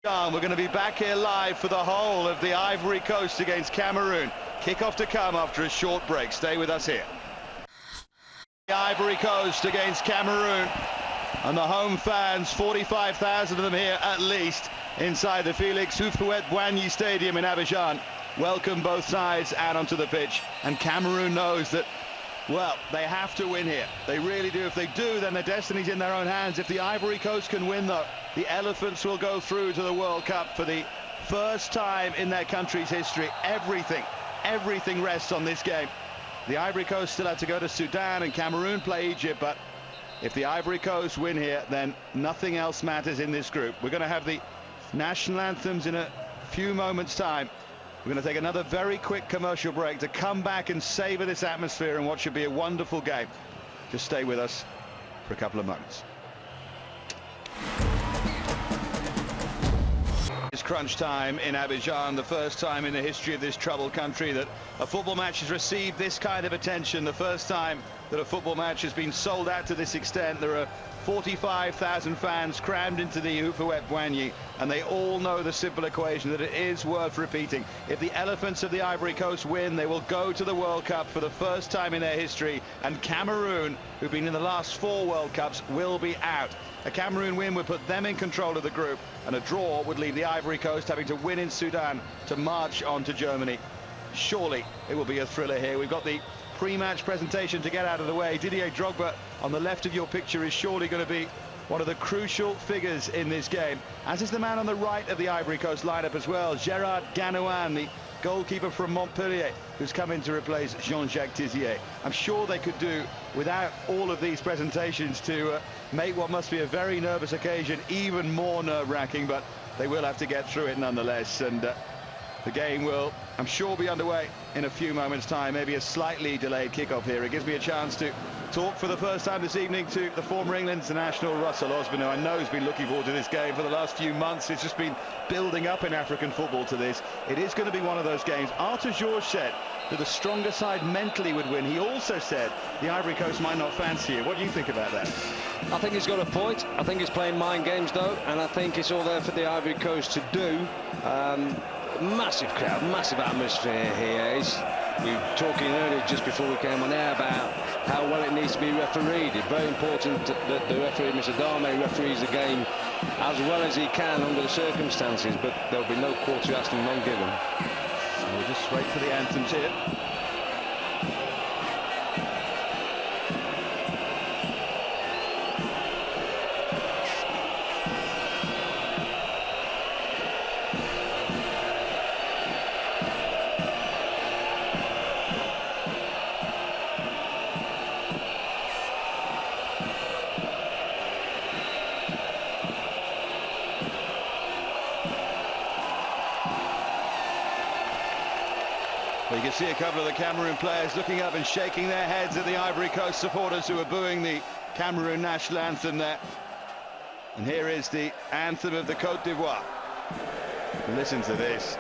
We're going to be back here live for the whole of the Ivory Coast against Cameroon. Kickoff to come after a short break. Stay with us here. The Ivory Coast against Cameroon. And the home fans, 45,000 of them here at least, inside the Félix Houphouët-Boigny Stadium in Abidjan. Welcome both sides out onto the pitch. And Cameroon knows that, well, they have to win here. They really do. If they do, then their destiny's in their own hands. If the Ivory Coast can win, though, the Elephants will go through to the World Cup for the first time in their country's history. Everything rests on this game. The Ivory Coast still have to go to Sudan and Cameroon play Egypt, but if the Ivory Coast win here, then nothing else matters in this group. We're going to have the national anthems in a few moments' time. We're going to take another very quick commercial break to come back and savor this atmosphere and what should be a wonderful game. Just stay with us for a couple of moments. It's crunch time in Abidjan, the first time in the history of this troubled country that a football match has received this kind of attention, the first time that a football match has been sold out to this extent. There are 45,000 fans crammed into the Houphouët-Boigny, and they all know the simple equation that it is worth repeating. If the Elephants of the Ivory Coast win, they will go to the World Cup for the first time in their history, and Cameroon, who've been in the last 4 World Cups, will be out. A Cameroon win would put them in control of the group, and a draw would leave the Ivory Coast having to win in Sudan to march on to Germany. Surely it will be a thriller here. We've got the pre-match presentation to get out of the way. Didier Drogba on the left of your picture is surely going to be one of the crucial figures in this game, as is the man on the right of the Ivory Coast lineup as well, Gérard Ganouan, the goalkeeper from Montpellier, who's come in to replace Jean-Jacques Tizier. I'm sure they could do without all of these presentations to make what must be a very nervous occasion even more nerve-wracking, but they will have to get through it nonetheless. And the game will, I'm sure, be underway in a few moments' time. Maybe a slightly delayed kickoff here. It gives me a chance to talk for the first time this evening to the former England international Russell Osborne, who I know has been looking forward to this game for the last few months. It's just been building up in African football to this. It is going to be one of those games. Arthur Georges said that the stronger side mentally would win. He also said the Ivory Coast might not fancy it. What do you think about that? I think he's got a point. I think he's playing mind games, though, and I think it's all there for the Ivory Coast to do. Massive crowd, massive atmosphere here. We were talking earlier, just before we came on air, about how well it needs to be refereed. It's very important that the referee, Mr. Dame, referees the game as well as he can under the circumstances, but there'll be no quarter asked and none given. So we'll just wait for the anthems here. Well, you can see a couple of the Cameroon players looking up and shaking their heads at the Ivory Coast supporters who are booing the Cameroon national anthem there. And here is the anthem of the Côte d'Ivoire. Listen to this.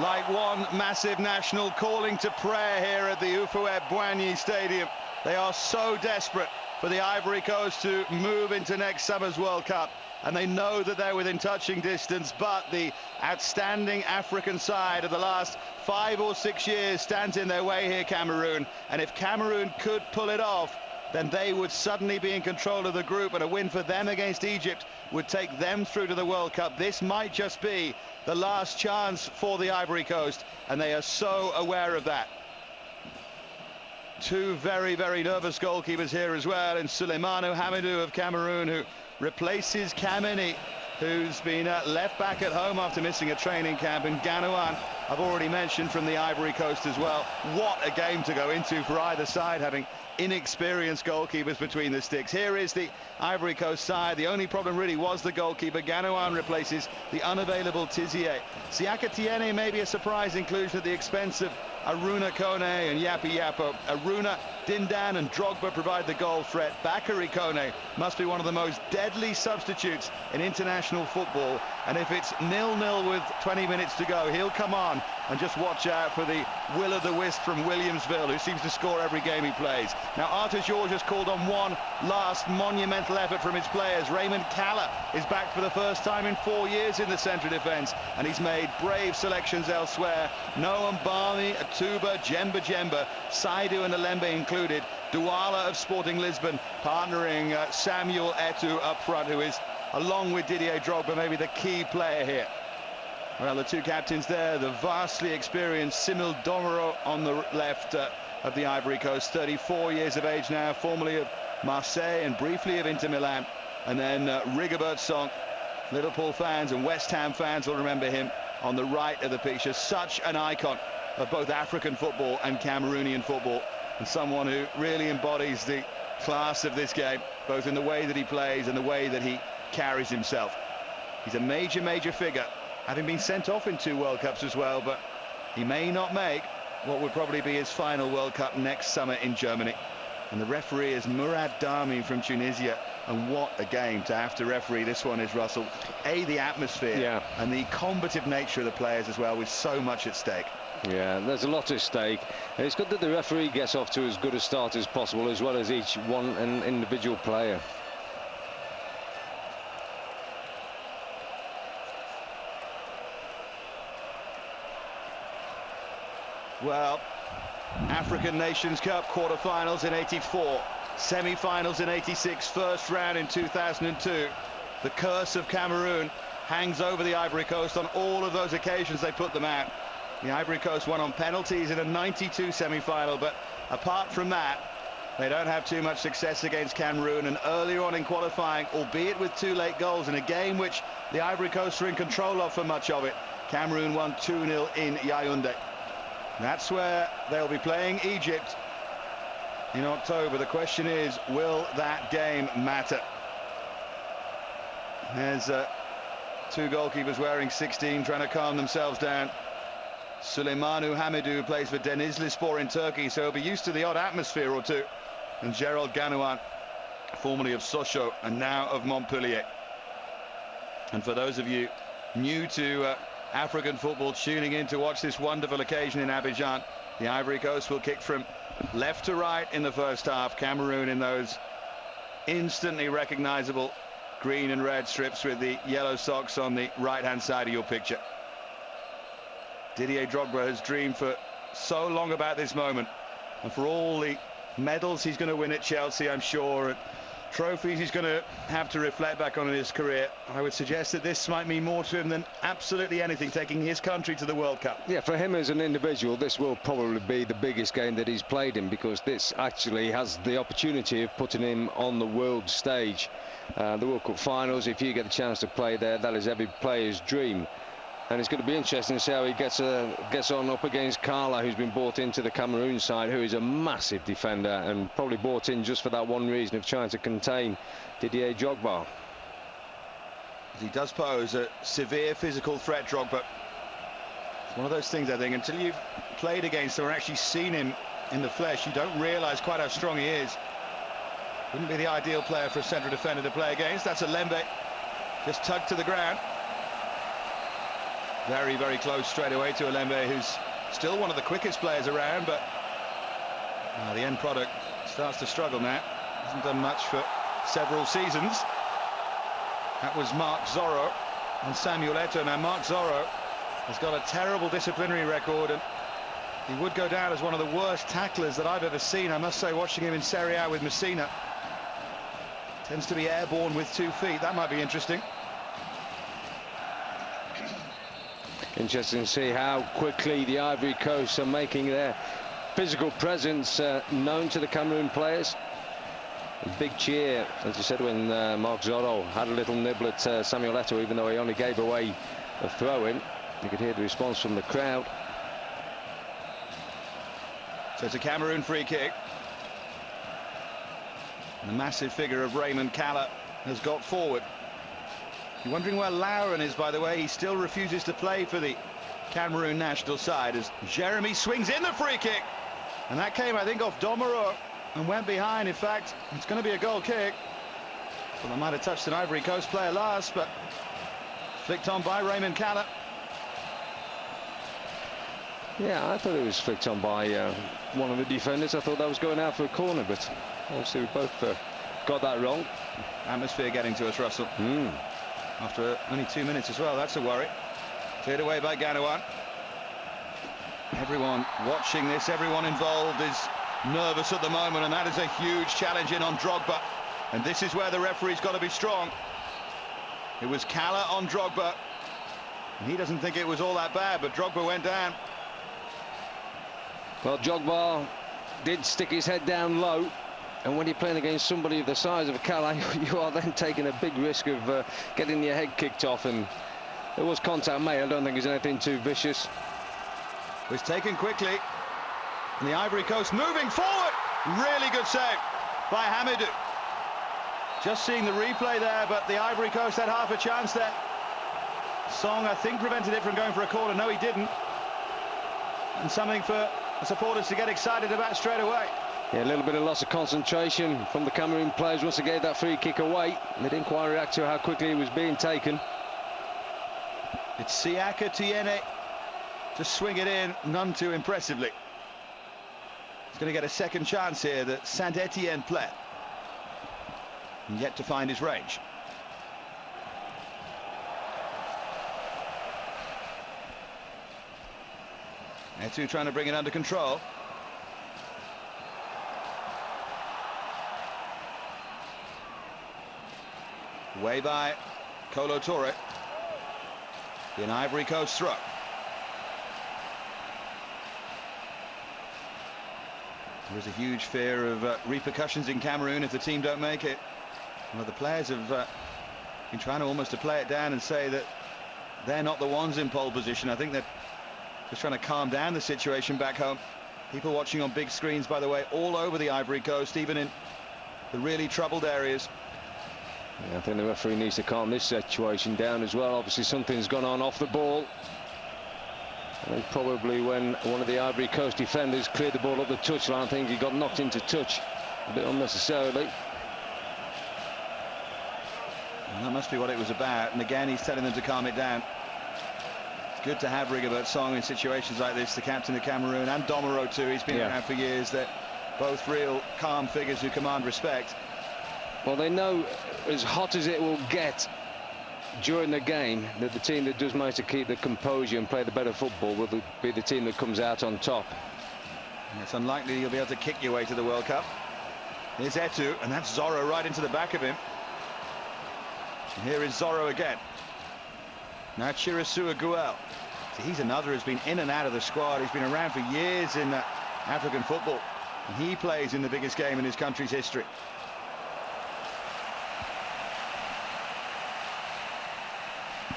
Like one massive national calling to prayer here at the Houphouët-Boigny Stadium. They are so desperate for the Ivory Coast to move into next summer's World Cup, and they know that they're within touching distance, but the outstanding African side of the last 5 or 6 years stands in their way here, Cameroon, and if Cameroon could pull it off, then they would suddenly be in control of the group, and a win for them against Egypt would take them through to the World Cup. This might just be the last chance for the Ivory Coast, and they are so aware of that. Two very, very nervous goalkeepers here as well, and Souleymane Hamidou of Cameroon, who replaces Kameni, who's been left back at home after missing a training camp, and Ganouan, I've already mentioned, from the Ivory Coast as well. What a game to go into for either side, having inexperienced goalkeepers between the sticks. Here is the Ivory Coast side. The only problem really was the goalkeeper. Ganouan replaces the unavailable Tizier. Siaka Tiene may be a surprise inclusion at the expense of Aruna Kone and Yapi Yapo. Aruna, Dindan and Drogba provide the goal threat. Bakary Kone must be one of the most deadly substitutes in international football, and if it's 0-0 with 20 minutes to go, he'll come on, and just watch out for the will-o'-the-wisp from Williamsville, who seems to score every game he plays. Now Arthur George has called on one last monumental effort from his players. Raymond Kalla is back for the first time in 4 years in the centre defence, and he's made brave selections elsewhere. Noam Barney, Atuba, Jemba, Saidu and Alembe included. Douala of Sporting Lisbon partnering Samuel Eto'o up front, who is, along with Didier Drogba, maybe the key player here. Well, the two captains there, the vastly experienced Simil Domoro on the left of the Ivory Coast, 34 years of age now, formerly of Marseille and briefly of Inter Milan. And then Rigobert Song, Liverpool fans and West Ham fans will remember him on the right of the picture. Such an icon of both African football and Cameroonian football, and someone who really embodies the class of this game, both in the way that he plays and the way that he carries himself. He's a major figure, having been sent off in 2 World Cups as well, but he may not make what would probably be his final World Cup next summer in Germany. And the referee is Mourad Dami from Tunisia, and what a game to have to referee this one is, Russell. The atmosphere, and the combative nature of the players as well, with so much at stake. Yeah, there's a lot at stake. And it's good that the referee gets off to as good a start as possible, as well as each one an individual player. Well, African Nations Cup quarter-finals in '84, semi-finals in '86, first round in 2002. The curse of Cameroon hangs over the Ivory Coast on all of those occasions they put them out. The Ivory Coast won on penalties in a '92 semi-final, but apart from that, they don't have too much success against Cameroon. And earlier on in qualifying, albeit with 2 late goals in a game which the Ivory Coast were in control of for much of it, Cameroon won 2-0 in Yaoundé. That's where they'll be playing Egypt in October. The question is, will that game matter? There's 2 goalkeepers wearing 16 trying to calm themselves down. Souleymane Hamidou plays for Denizlispor in Turkey, so he'll be used to the odd atmosphere or two. And Gerald Ganouan, formerly of Sochaux and now of Montpellier. And for those of you new to African football, tuning in to watch this wonderful occasion in Abidjan, the Ivory Coast will kick from left to right in the first half. Cameroon in those instantly recognizable green and red strips with the yellow socks on the right-hand side of your picture. Didier Drogba has dreamed for so long about this moment, and for all the medals he's going to win at Chelsea, I'm sure, and trophies he's going to have to reflect back on in his career, I would suggest that this might mean more to him than absolutely anything, taking his country to the World Cup. Yeah, for him as an individual, this will probably be the biggest game that he's played in, because this actually has the opportunity of putting him on the world stage. The World Cup finals, if you get the chance to play there, that is every player's dream. And it's going to be interesting to see how he gets on up against Kalla, who's been brought into the Cameroon side, who is a massive defender and probably brought in just for that one reason of trying to contain Didier Drogba. He does pose a severe physical threat, Drogba. It's one of those things, I think, until you've played against him or actually seen him in the flesh, you don't realise quite how strong he is. Wouldn't be the ideal player for a central defender to play against. That's Alembe, just tugged to the ground. Very close straight away to Alembe, who's still one of the quickest players around, but the end product starts to struggle now. Hasn't done much for several seasons. That was Marc Zorro and Samuel Eto'o. Now Marc Zorro has got a terrible disciplinary record, and He would go down as one of the worst tacklers that I've ever seen, I must say, watching him in Serie A with Messina. Tends to be airborne with 2 feet. That might be interesting. Interesting to see how quickly the Ivory Coast are making their physical presence known to the Cameroon players. A big cheer, as you said, when Marc Zorro had a little nibble at Samuel Eto'o, even though he only gave away a throw-in. You could hear the response from the crowd. So it's a Cameroon free kick. The massive figure of Raymond Kalla has got forward. You're wondering where Lauren is, by the way. He still refuses to play for the Cameroon national side as Jeremy swings in the free kick. And that came, I think, off Domoro and went behind. In fact, it's going to be a goal kick. Well, they might have touched an Ivory Coast player last, but flicked on by Raymond Kalla. Yeah, I thought it was flicked on by one of the defenders. I thought that was going out for a corner, but obviously we both got that wrong. Atmosphere getting to us, Russell. After only 2 minutes as well, that's a worry. Cleared away by Ganawan. Everyone watching this, everyone involved is nervous at the moment, and that is a huge challenge in on Drogba. And this is where the referee's got to be strong. It was Kalla on Drogba. He doesn't think it was all that bad, but Drogba went down. Well, Drogba did stick his head down low, and when you're playing against somebody of the size of Kalla, you are then taking a big risk of getting your head kicked off, and there was contact made. I don't think there's anything too vicious. It was taken quickly, and the Ivory Coast moving forward. Really good save by Hamidou. Just seeing the replay there, but the Ivory Coast had half a chance there. Song, I think, prevented it from going for a corner. No, he didn't. And something for the supporters to get excited about straight away. Yeah, a little bit of loss of concentration from the Cameroon players once they gave that free kick away. They didn't quite react to how quickly it was being taken. It's Siaka Tiene to swing it in, none too impressively. He's going to get a second chance here, the Saint-Etienne player. And yet to find his range. Eto'o trying to bring it under control. Way by Kolo Touré. In Ivory Coast throw. There's a huge fear of repercussions in Cameroon if the team don't make it. Well, the players have been trying to almost play it down and say that they're not the ones in pole position. I think they're just trying to calm down the situation back home. People watching on big screens, by the way, all over the Ivory Coast, even in the really troubled areas. Yeah, I think the referee needs to calm this situation down as well. Obviously something's gone on off the ball. I think probably when one of the Ivory Coast defenders cleared the ball up the touchline, I think he got knocked into touch a bit unnecessarily. And that must be what it was about. And again, he's telling them to calm it down. It's good to have Rigobert Song in situations like this, the captain of Cameroon, and Domoro too. He's been around for years. They're both real calm figures who command respect. Well, they know as hot as it will get during the game that the team that does manage to keep the composure and play the better football will be the team that comes out on top. And it's unlikely you'll be able to kick your way to the World Cup. Here's Eto'o, and that's Zorro right into the back of him. And here is Zorro again. Now Chirasua Guel. So he's another who's been in and out of the squad. He's been around for years in African football. And he plays in the biggest game in his country's history.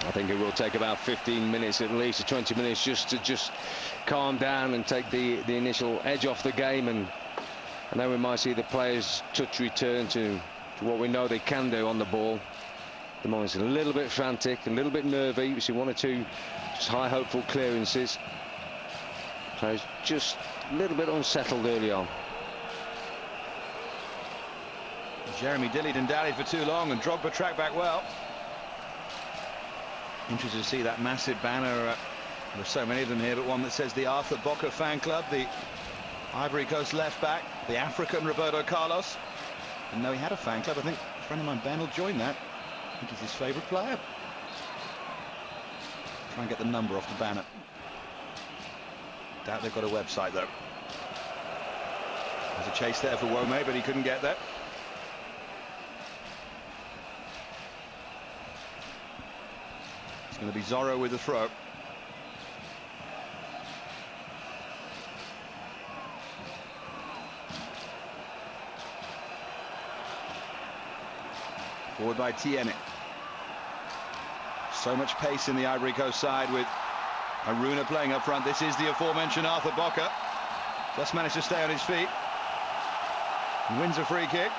I think it will take about 15 minutes at least, or 20 minutes, just to calm down and take the initial edge off the game, and then we might see the players' touch return to what we know they can do on the ball. The moment's a little bit frantic, a little bit nervy. We see one or two just high hopeful clearances. Players just a little bit unsettled early on. Jeremy dillied and dallied for too long, and Drogba tracked back well. Interested to see that massive banner. There's so many of them here, but one that says the Arthur Boca fan club, the Ivory Coast left back, the African Roberto Carlos. Didn't know he had a fan club. I think a friend of mine, Ben, will join that. I think he's his favourite player. Try and get the number off the banner. Doubt they've got a website though. There's a chase there for Wome, but he couldn't get there. It's going to be Zorro with the throw. Forward by Tiene. So much pace in the Ivory Coast side with Aruna playing up front. This is the aforementioned Arthur Boca. Just managed to stay on his feet. He wins a free kick.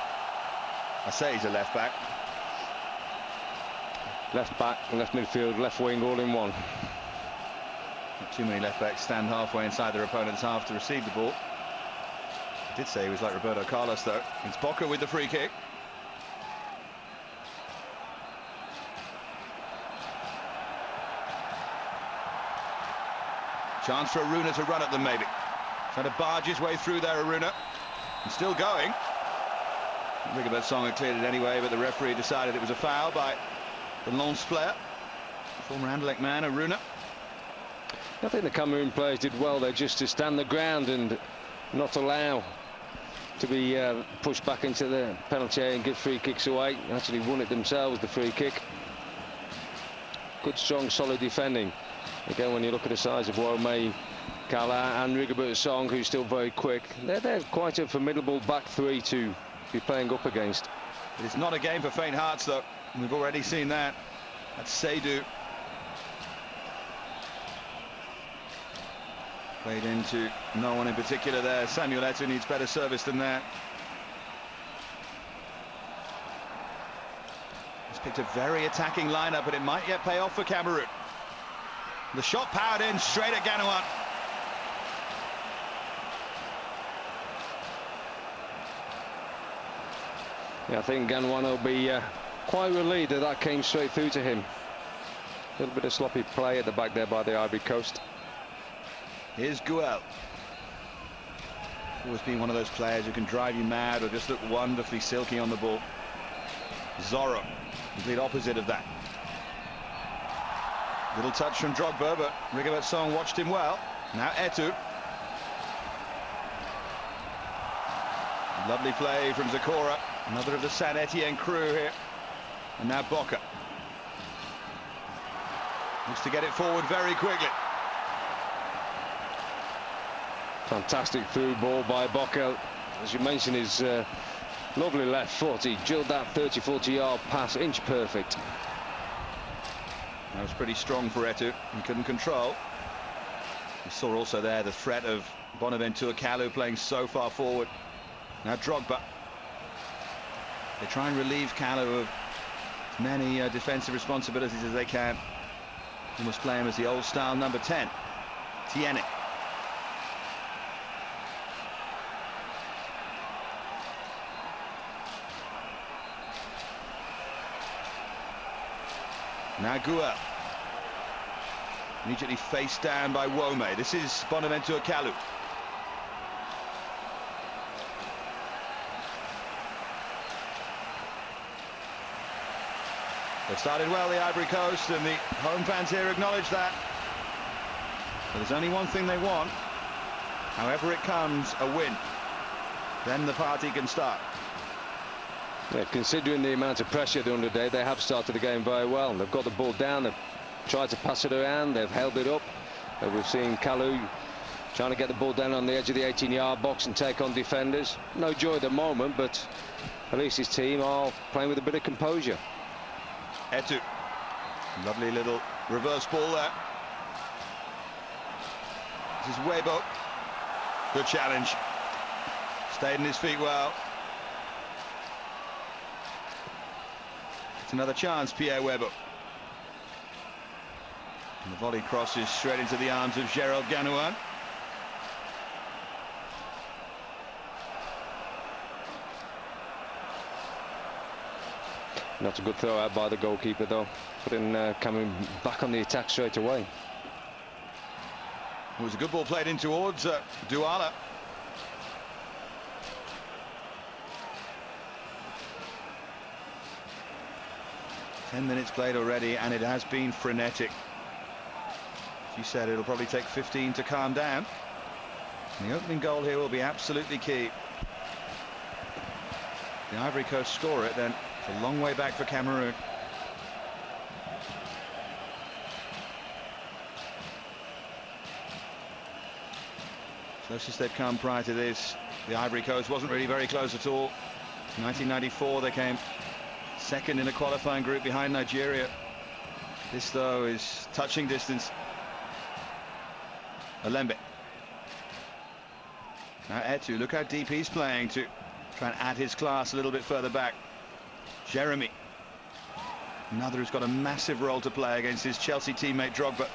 I say he's a left back. Left back, left midfield, left wing, all in one. Not too many left backs stand halfway inside their opponent's half to receive the ball. I did say he was like Roberto Carlos though. It's Boca with the free kick. Chance for Aruna to run at them maybe. Trying to barge his way through there, Aruna. And still going. Rigobert Song had cleared it anyway, but the referee decided it was a foul by the Lens player. Former Anderlecht man, Aruna. I think the Cameroon players did well there just to stand the ground and not allow to be pushed back into the penalty area and give free kicks away. Actually won it themselves, the free kick. Good, strong, solid defending. Again, when you look at the size of Wome, Kala and Rigobert Song, who's still very quick, they're quite a formidable back three to be playing up against. It's not a game for faint hearts though. We've already seen that. That's Seydou. Played into no one in particular there. Samuel Eto'o needs better service than that. He's picked a very attacking lineup, but it might yet pay off for Cameroon. The shot powered in straight at Ganouan. Yeah, I think Ganouan will be quite relieved that that came straight through to him. A little bit of sloppy play at the back there by the Ivory Coast. Here's Guel. Always been one of those players who can drive you mad or just look wonderfully silky on the ball. Zorro, complete opposite of that. Little touch from Drogba, but Rigobert Song watched him well. Now Eto'o. Lovely play from Zakora, another of the Saint Etienne crew here. And now Boca. Looks to get it forward very quickly. Fantastic through ball by Boca. As you mentioned, his lovely left foot. He drilled that 30-40 yard pass, inch perfect. That was pretty strong for Eto'o. He couldn't control. We saw also there the threat of Bonaventure Kalu playing so far forward. Now Drogba. They try and relieve Kalu of as many defensive responsibilities as they can. They must play him as the old style number 10. Tiene. Now Guel. Immediately faced down by Wome. This is Bonaventure Kalu. They've started well, the Ivory Coast, and the home fans here acknowledge that. But there's only one thing they want. However it comes, a win. Then the party can start. Yeah, considering the amount of pressure they're under today, they have started the game very well. They've got the ball down, they've tried to pass it around, they've held it up. We've seen Kalu trying to get the ball down on the edge of the 18-yard box and take on defenders. No joy at the moment, but at least his team are playing with a bit of composure. Eto'o. Lovely little reverse ball there. This is Webo. Good challenge. Stayed in his feet well. It's another chance, Pierre Webo. And the volley crosses straight into the arms of Gerald Ganouan. Not a good throw out by the goalkeeper though, putting Cameroon back on the attack straight away. It was a good ball played in towards Douala. Ten minutes played already, and it has been frenetic. As you said, it'll probably take 15 to calm down. The opening goal here will be absolutely key. The Ivory Coast score it, then it's a long way back for Cameroon. Closest they've come prior to this, the Ivory Coast wasn't really very close at all. 1994 they came second in a qualifying group behind Nigeria. This though is touching distance. Alembe. Now eto'o, look how deep he's playing to try and add his class a little bit further back. Jeremy, another who's got a massive role to play against his Chelsea teammate Drogba.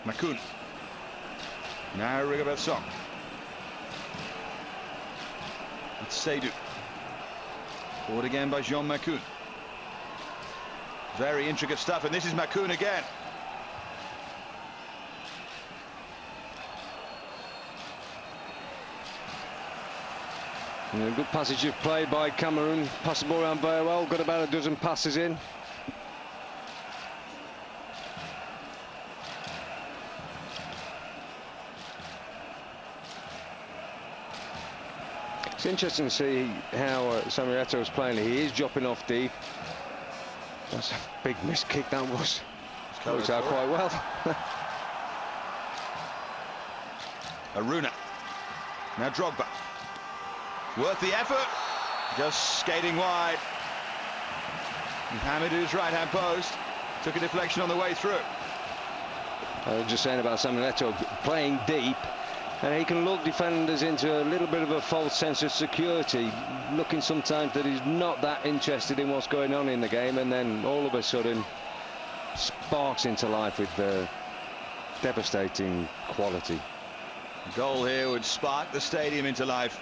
Makoun. Now Rigobert Song. It's Seydou. Forward again by Jean Makoun. Very intricate stuff, and this is Makoun again. Good passage of play by Cameroon. Passed the ball around very well. Got about a dozen passes in. It's interesting to see how Samuel Eto'o is playing. He is dropping off deep. That's a big missed kick that was. Works out quite well. Aruna. Now Drogba. Worth the effort. Just skating wide. Hamidou's right-hand post. Took a deflection on the way through. I was just saying about Samuel Eto'o playing deep. And he can look defenders into a little bit of a false sense of security, looking sometimes that he's not that interested in what's going on in the game, and then all of a sudden sparks into life with devastating quality. A goal here would spark the stadium into life.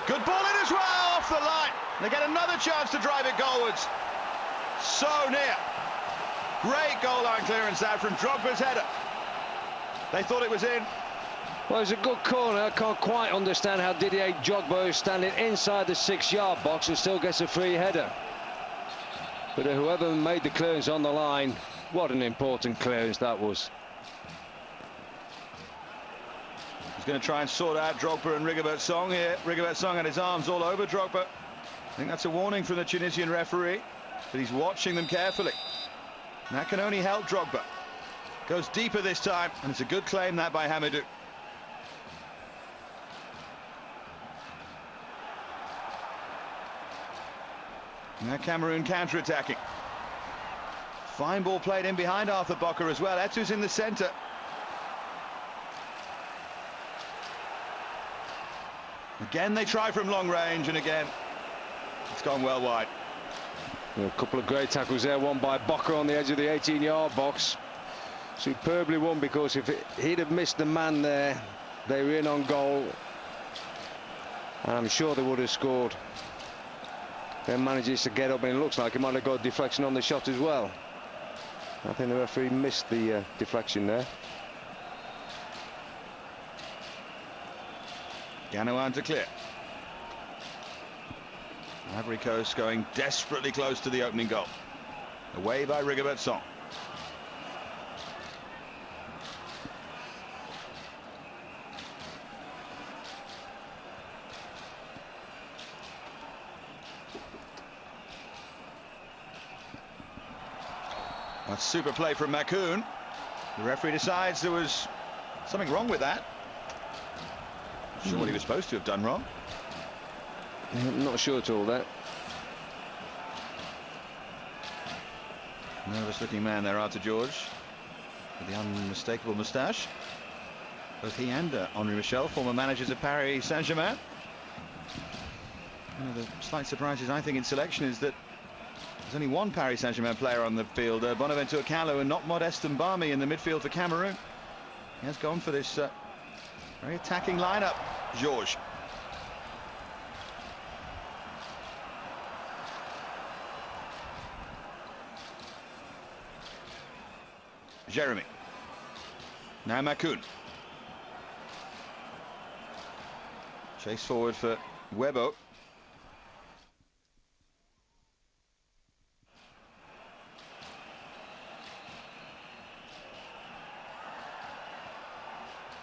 Good ball in as well, off the line. They get another chance to drive it goalwards. So near. Great goal line clearance that from Drogba's header. They thought it was in. Well, it's a good corner. I can't quite understand how Didier Drogba is standing inside the 6-yard box and still gets a free header. But whoever made the clearance on the line, what an important clearance that was. He's going to try and sort out Drogba and Rigobert Song here. Rigobert Song had his arms all over Drogba. I think that's a warning from the Tunisian referee, but he's watching them carefully. And that can only help Drogba. Goes deeper this time, and it's a good claim that by Hamidou. Now Cameroon counter-attacking. Fine ball played in behind Arthur Bocker as well. Eto'o's in the centre. Again they try from long range, and again it's gone well wide. A couple of great tackles there, one by Bocker on the edge of the 18-yard box. Superbly won, because if he'd have missed the man there, they were in on goal, and I'm sure they would have scored. Then manages to get up, and it looks like he might have got a deflection on the shot as well. I think the referee missed the deflection there. Ganawan to clear. Ivory Coast going desperately close to the opening goal. Away by Rigobert Song. That's super play from Makoun. The referee decides there was something wrong with that. Not sure what he was supposed to have done wrong. I'm not sure at all that. Nervous looking man there, Arthur George, with the unmistakable moustache. Both he and Henri Michel, former managers of Paris Saint-Germain. One of the slight surprises, I think, in selection is that there's only one Paris Saint-Germain player on the field, Bonaventure Kalou, and not Modeste Mbami in the midfield for Cameroon. He has gone for this very attacking lineup, Georges. Jeremy. Now Makoun. Chase forward for Webo.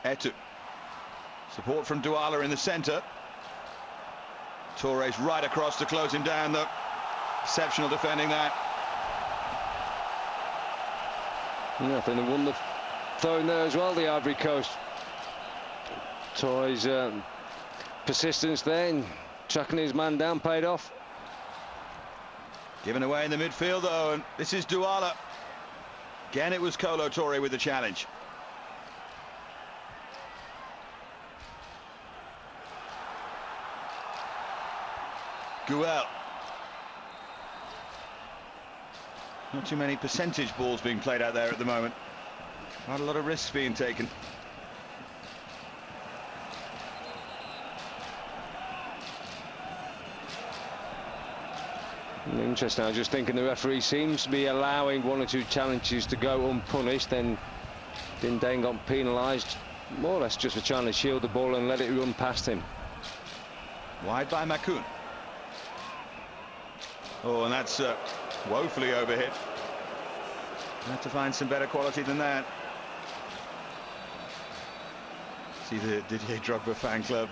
Eto'o. Support from Douala in the centre. Torres right across to close him down, though. Exceptional defending that. Yeah, I think they won the throwing there as well, the Ivory Coast. Torres' persistence there in tracking his man down paid off. Given away in the midfield, though, and this is Douala. Again, it was Kolo Touré with the challenge. Guel. Not too many percentage balls being played out there at the moment. Not a lot of risks being taken. Interesting. I was just thinking the referee seems to be allowing one or two challenges to go unpunished. Then Dindane got penalised more or less just for trying to shield the ball and let it run past him. Wide by Makoun. Oh, and that's woefully overhit. Have to find some better quality than that. See the Didier Drogba fan club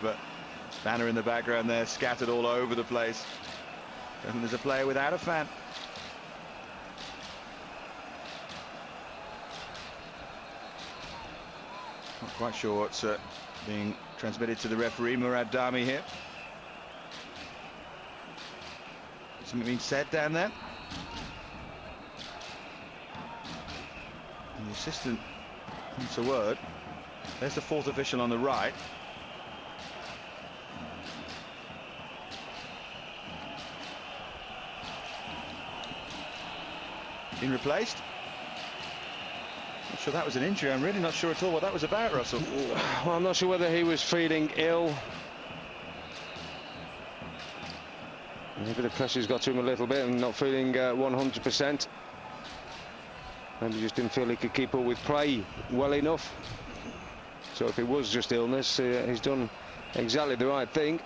banner in the background there, scattered all over the place. And there's a player without a fan. Not quite sure what's being transmitted to the referee, Murad Dami, here. Something being said down there. And the assistant wants a word. There's the fourth official on the right. Been replaced. Not sure that was an injury. I'm really not sure at all what that was about, Russell. Well, I'm not sure whether he was feeling ill. Maybe the pressure's got to him a little bit and not feeling 100%. Maybe just didn't feel he could keep up with play well enough. So if it was just illness, he's done exactly the right thing.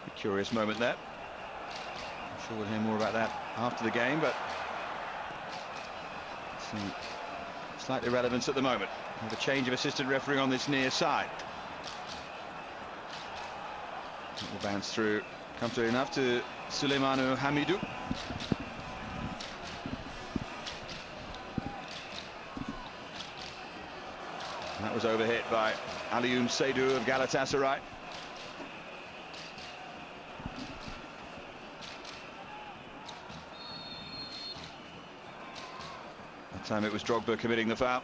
A curious moment there. I'm sure we'll hear more about that after the game, but some slight irrelevance at the moment. We have a change of assistant referee on this near side. It will bounce through comfortably enough to Souleymane Hamidou. That was overhit by Alioune Seydou of Galatasaray. That time it was Drogba committing the foul.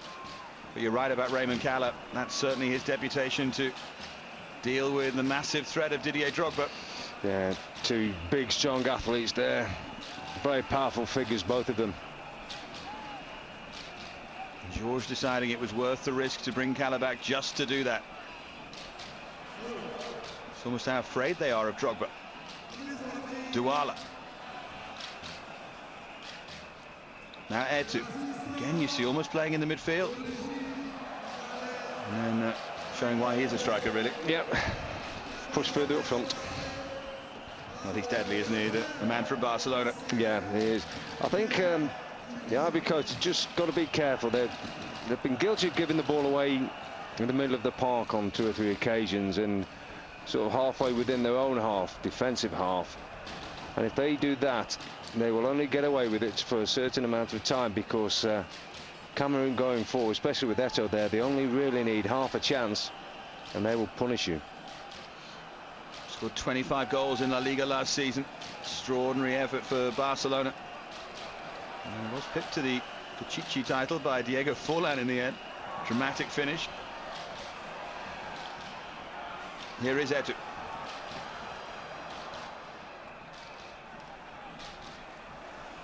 But you're right about Raymond Kalla. That's certainly his deputation to deal with the massive threat of Didier Drogba. Yeah, two big, strong athletes there. Very powerful figures, both of them. George deciding it was worth the risk to bring Kalla back just to do that. It's almost how afraid they are of Drogba. Douala. Now Eto'o. Again, you see almost playing in the midfield. And then showing why he is a striker, really. Yep. Push further up front. Well, he's deadly, isn't he? The man from Barcelona. Yeah, he is. I think the Ivory Coast have just got to be careful. They've been guilty of giving the ball away in the middle of the park on 2 or 3 occasions, and sort of halfway within their own half, defensive half. And if they do that, they will only get away with it for a certain amount of time, because Cameroon going forward, especially with Eto'o there, they only really need half a chance and they will punish you. Scored 25 goals in La Liga last season. Extraordinary effort for Barcelona. And was picked to the Pichichi title by Diego Forlan in the end. Dramatic finish. Here is Eto'o.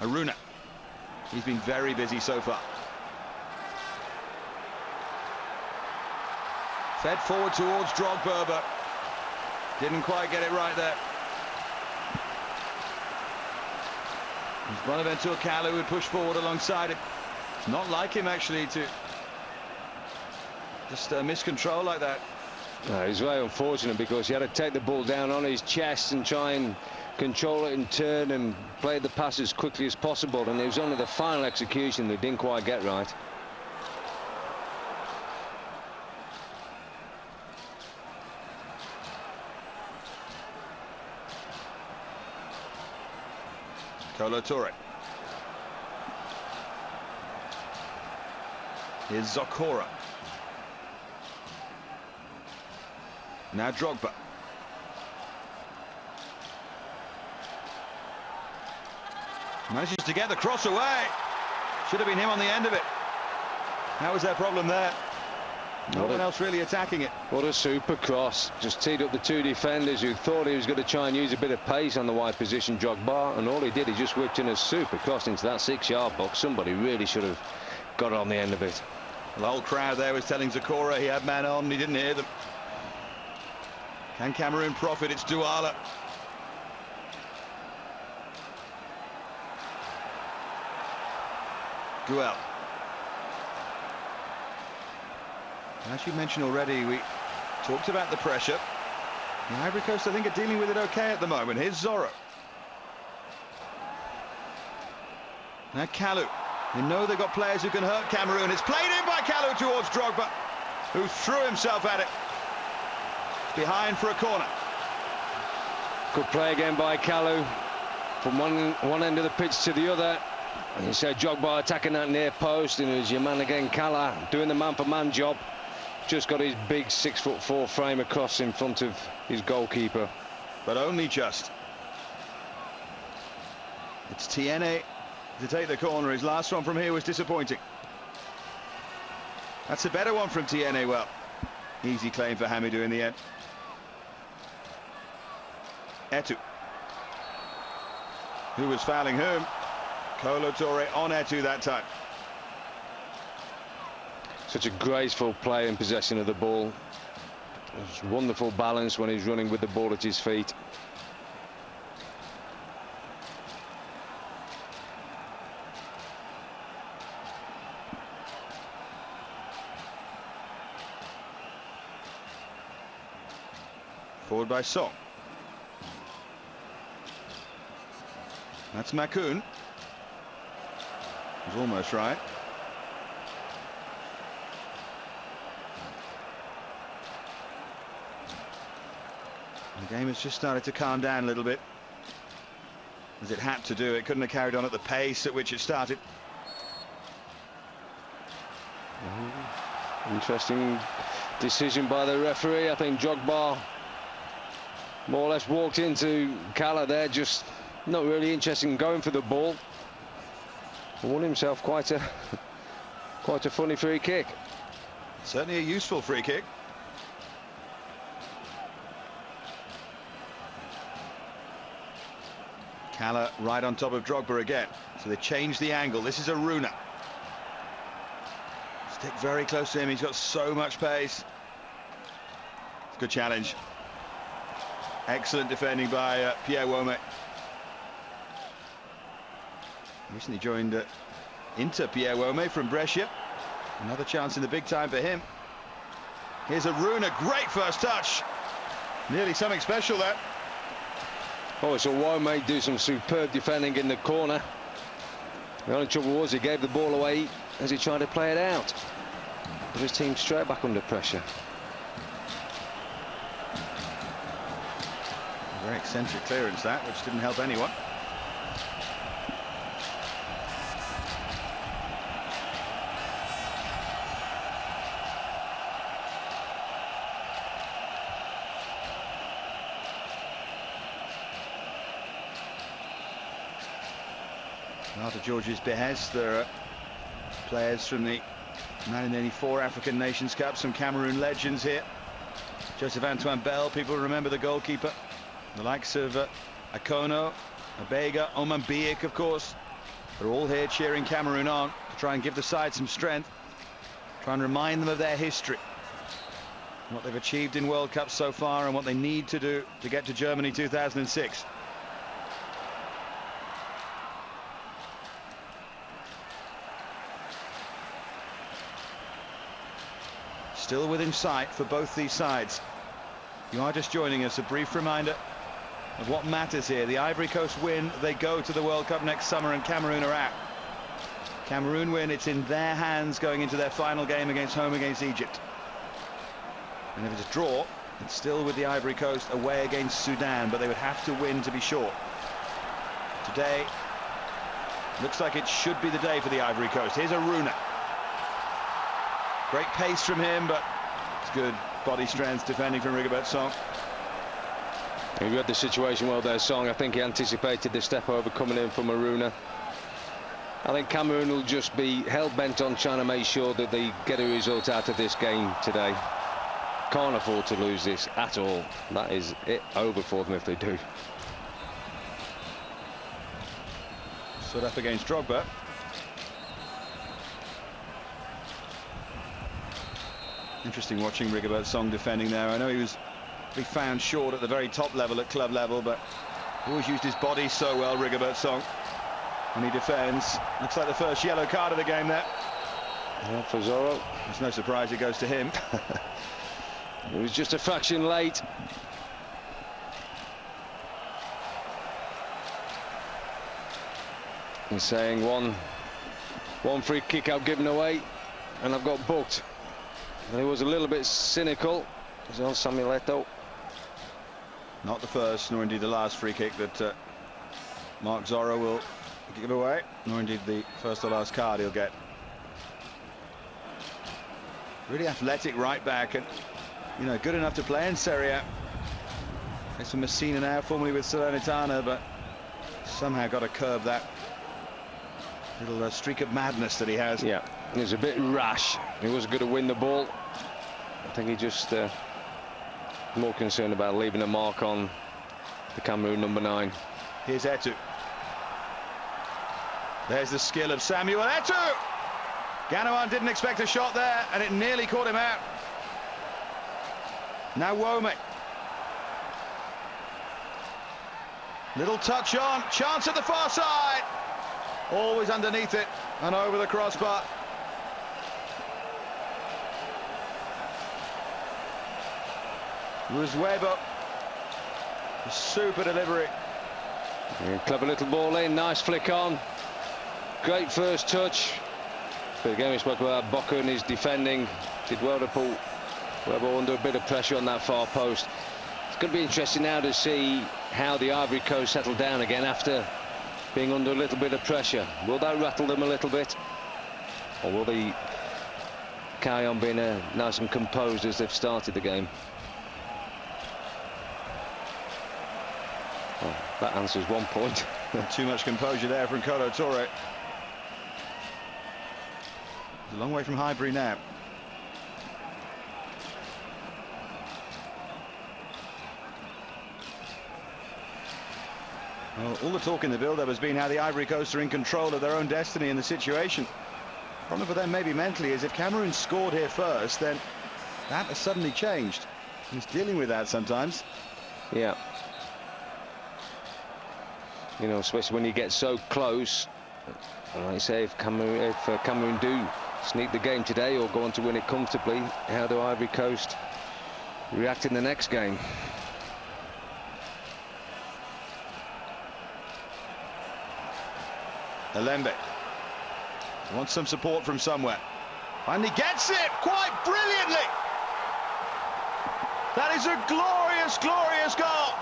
Aruna. He's been very busy so far. Fed forward towards Drogba, but didn't quite get it right there. It's Bonaventure Kalla who would push forward alongside him. It's not like him, actually, to just miss control like that. It's very unfortunate, because he had to take the ball down on his chest and try and control it and turn and play the pass as quickly as possible, and it was only the final execution that didn't quite get right. Kolo Touré. Here's Zokora. Now Drogba. Manages to get the cross away. Should have been him on the end of it. How was their problem there? No one else really attacking it. What a super cross. Just teed up the two defenders who thought he was going to try and use a bit of pace on the wide position, Drogba, and all he did, he just whipped in a super cross into that 6-yard box. Somebody really should have got on the end of it. The whole crowd there was telling Zokora he had man on, and he didn't hear them. Can Cameroon profit? It's Douala. Guel. As you mentioned already, we talked about the pressure. The Ivory Coast, I think, are dealing with it okay at the moment. Here's Zorro. Now Kalu. They know they've got players who can hurt Cameroon. It's played in by Kalu towards Drogba, who threw himself at it. Behind for a corner. Good play again by Kalu. From one end of the pitch to the other. And you said Drogba attacking that near post, and it was your man again, Kala, doing the man-for-man job. Just got his big 6'4" frame across in front of his goalkeeper. But only just. It's Tiene to take the corner. His last one from here was disappointing. That's a better one from Tiene. Well, easy claim for Hamidou in the end. Eto'o. Who was fouling whom? Kolo Touré on Eto'o that time. Such a graceful play in possession of the ball. It's wonderful balance when he's running with the ball at his feet. Forward by Song. That's Makoun. He's almost right. The game has just started to calm down a little bit, as it had to do. It couldn't have carried on at the pace at which it started. Interesting decision by the referee. I think Drogba more or less walked into Kala there, just not really interested in going for the ball. Won himself quite a funny free kick. Certainly a useful free kick. Kala right on top of Drogba again. So they changed the angle. This is Aruna. Stick very close to him. He's got so much pace. Good challenge. Excellent defending by Pierre Wome. Recently joined Inter, Pierre Wome from Brescia. Another chance in the big time for him. Here's Aruna. Great first touch. Nearly something special there. Oh, so Wome do some superb defending in the corner. The only trouble was he gave the ball away as he tried to play it out. Put his team straight back under pressure. A very eccentric clearance that, which didn't help anyone. After George's behest, there are players from the 1984 African Nations Cup, some Cameroon legends here. Joseph Antoine Bell, people remember the goalkeeper. The likes of Akono, Abega, Oman Biek, of course. They're all here cheering Cameroon on to try and give the side some strength. Try and remind them of their history, what they've achieved in World Cups so far, and what they need to do to get to Germany 2006. Still within sight for both these sides. You are just joining us, a brief reminder of what matters here. The Ivory Coast win, they go to the World Cup next summer, and Cameroon are out. Cameroon win, it's in their hands going into their final game home against Egypt. And if it's a draw, it's still with the Ivory Coast away against Sudan, but they would have to win to be sure. Today, Looks like it should be the day for the Ivory Coast. Here's Aruna. Great pace from him, but it's good body strength defending from Rigobert Song. He read the situation well there, Song. I think he anticipated the step over coming in from Aruna. I think Cameroon will just be hell-bent on trying to make sure that they get a result out of this game today. Can't afford to lose this at all. That is it over for them if they do. Stood up against Drogba. Interesting watching Rigobert Song defending there. I know he found short at the very top level, at club level, but he always used his body so well, Rigobert Song, when he defends. Looks like the first yellow card of the game there. Yeah, for Zorro. It's no surprise it goes to him. It was just a fraction late. He's saying one free kick I've given away and I've got booked. And he was a little bit cynical. He's on Samuel Eto'o. Not the first, nor indeed the last free kick that Mark Zorro will give away, nor indeed the first or last card he'll get. Really athletic right back, and you know, good enough to play in Serie A. It's from Messina now, formerly with Salernitana, but somehow got to curb that little streak of madness that he has. Yeah, he was a bit rash. He was going to win the ball. I think he just more concerned about leaving a mark on the Cameroon number 9. Here's Eto'o. There's the skill of Samuel Eto'o. Ganawan didn't expect a shot there, and it nearly caught him out. Now Wome. Little touch on, chance at the far side. Always underneath it and over the crossbar. Webo. Super delivery. Yeah, clever little ball in, nice flick on. Great first touch. But again, we spoke about Boca and his defending. Did well to put Webo under a bit of pressure on that far post. It's going to be interesting now to see how the Ivory Coast settle down again after being under a little bit of pressure. Will that rattle them a little bit? Or will they carry on being nice and composed as they've started the game? Well, that answers one point. Too much composure there from Kolo Touré. It's a long way from Ivory now. Well, all the talk in the build-up has been how the Ivory Coast are in control of their own destiny in the situation. The problem for them maybe mentally is if Cameroon scored here first, then that has suddenly changed. And it's dealing with that sometimes. Yeah. You know, especially when you get so close. And like I say, if Cameroon do sneak the game today or go on to win it comfortably, how do Ivory Coast react in the next game? Alembe wants some support from somewhere, and he gets it quite brilliantly. That is a glorious, glorious goal,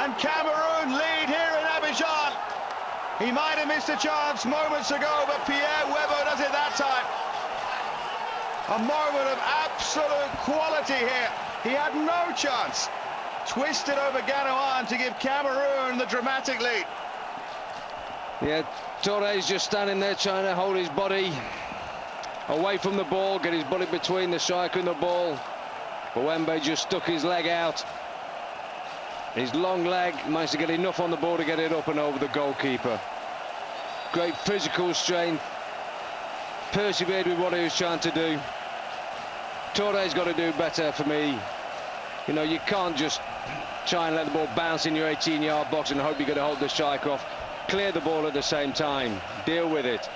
and Cameroon lead here in Abidjan. He might have missed a chance moments ago, but Pierre Webo does it that time. A moment of absolute quality here. He had no chance. Twisted over Ganawan to give Cameroon the dramatic lead. Yeah, Touré's just standing there trying to hold his body away from the ball, get his body between the striker and the ball. But Wembe just stuck his leg out. His long leg managed to get enough on the ball to get it up and over the goalkeeper. Great physical strength. Persevered with what he was trying to do. Touré's got to do better for me. You know, you can't just try and let the ball bounce in your 18-yard box and hope you're going to hold the striker off. Clear the ball at the same time. Deal with it.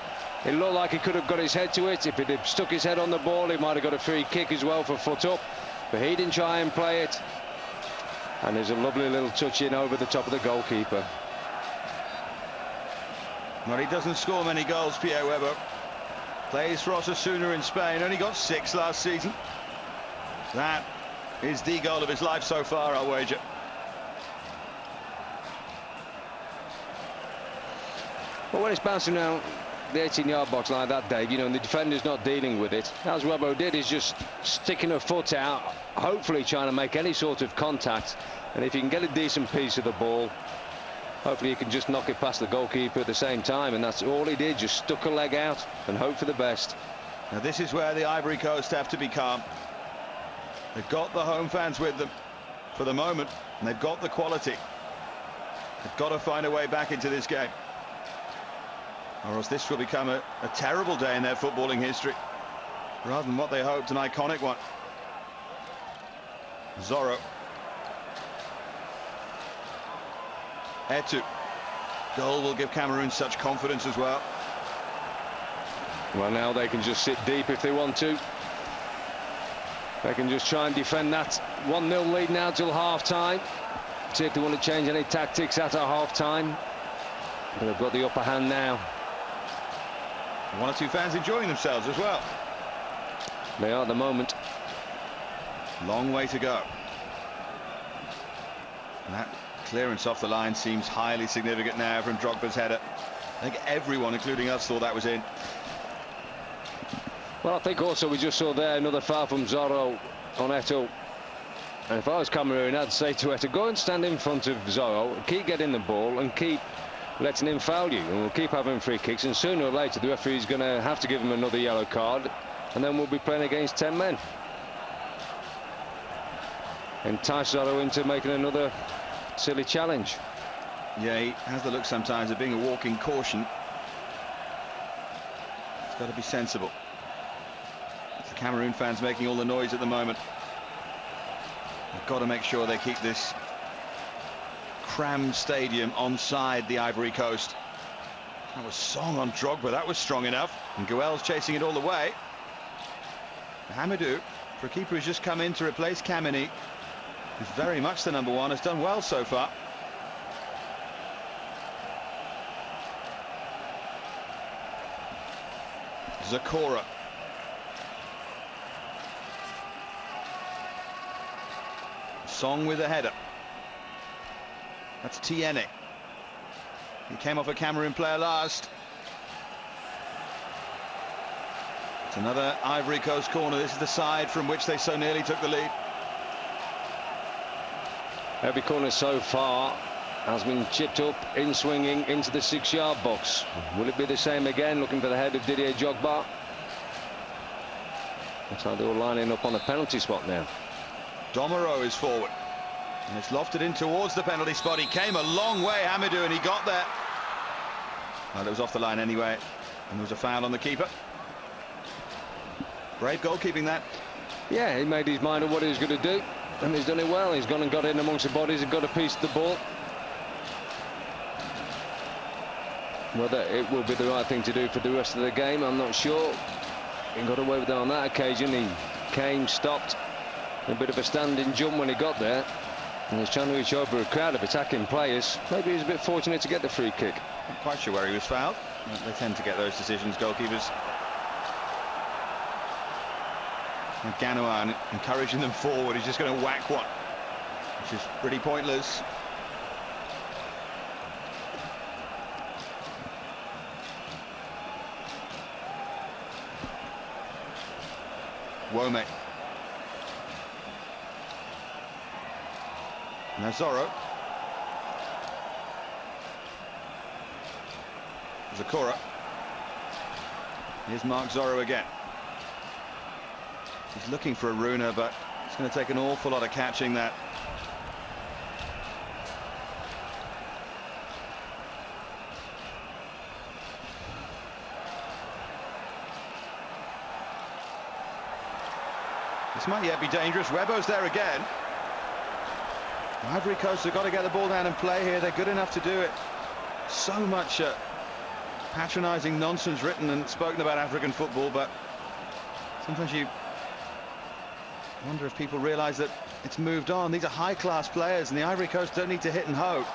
It looked like he could have got his head to it. If he'd have stuck his head on the ball, he might have got a free kick as well for foot up. But he didn't try and play it. And there's a lovely little touch in over the top of the goalkeeper. Well, he doesn't score many goals, Pierre Webo. Plays for Osasuna in Spain. Only got 6 last season. That is the goal of his life so far, I'll wager. Well, when it's bouncing around the 18-yard box like that, Dave, you know, and the defender's not dealing with it, as Webbo did, is just sticking her foot out, hopefully trying to make any sort of contact. And if you can get a decent piece of the ball, hopefully you can just knock it past the goalkeeper at the same time. And that's all he did, just stuck a leg out and hope for the best. Now this is where the Ivory Coast have to be calm. They've got the home fans with them for the moment, and they've got the quality. They've got to find a way back into this game, or else this will become a terrible day in their footballing history, rather than what they hoped, an iconic one. Zorro. Eto'o. Goal will give Cameroon such confidence as well. Well, now they can just sit deep if they want to. They can just try and defend that 1-0 lead now till half-time. See if they want to change any tactics at half-time. But they've got the upper hand now. One or two fans enjoying themselves as well. They are at the moment. Long way to go. And that clearance off the line seems highly significant now from Drogba's header. I think everyone, including us, thought that was in. Well, I think also we just saw there another foul from Zorro on Eto'o. And if I was Cameroon, I'd say to Eto'o, go and stand in front of Zorro, keep getting the ball and keep letting him foul you. And we'll keep having free kicks, and sooner or later the referee's going to have to give him another yellow card, and then we'll be playing against 10 men. Entice Zorro into making another silly challenge. Yeah, he has the look sometimes of being a walking caution. It's got to be sensible. It's the Cameroon fans making all the noise at the moment. They've got to make sure they keep this crammed stadium onside the Ivory Coast. That was Song on Drogba. That was strong enough. And Guel's chasing it all the way. Hamidou, for a keeper who's just come in to replace Kameni, who's very much the number one, has done well so far. Zakora. Song with a header. That's Tiene. He came off a Cameroon player last. It's another Ivory Coast corner. This is the side from which they so nearly took the lead. Every corner so far has been chipped up in swinging into the 6-yard box. Will it be the same again? Looking for the head of Didier Drogba. Looks like they're all lining up on the penalty spot now. Domero is forward, and it's lofted in towards the penalty spot. He came a long way, Hamidou, and he got there. Well, it was off the line anyway, and there was a foul on the keeper. Brave goalkeeping that. Yeah, he made his mind on what he was going to do, and he's done it well. He's gone and got in amongst the bodies and got a piece of the ball. Whether it will be the right thing to do for the rest of the game, I'm not sure. He got away with it on that occasion. He came, stopped, a bit of a standing jump when he got there, and he's trying to reach over a crowd of attacking players. Maybe he was a bit fortunate to get the free kick. Not quite sure where he was fouled. They tend to get those decisions, goalkeepers. And Ganawan encouraging them forward. He's just going to whack one, which is pretty pointless. Wome. Now Zorro. Zakora. Here's Mark Zorro again. He's looking for a Runa, but it's going to take an awful lot of catching that. This might yet be dangerous. Webbo's there again. Ivory Coast have got to get the ball down and play here. They're good enough to do it. So much patronising nonsense written and spoken about African football, but sometimes you wonder if people realise that it's moved on. These are high-class players, and the Ivory Coast don't need to hit and hope.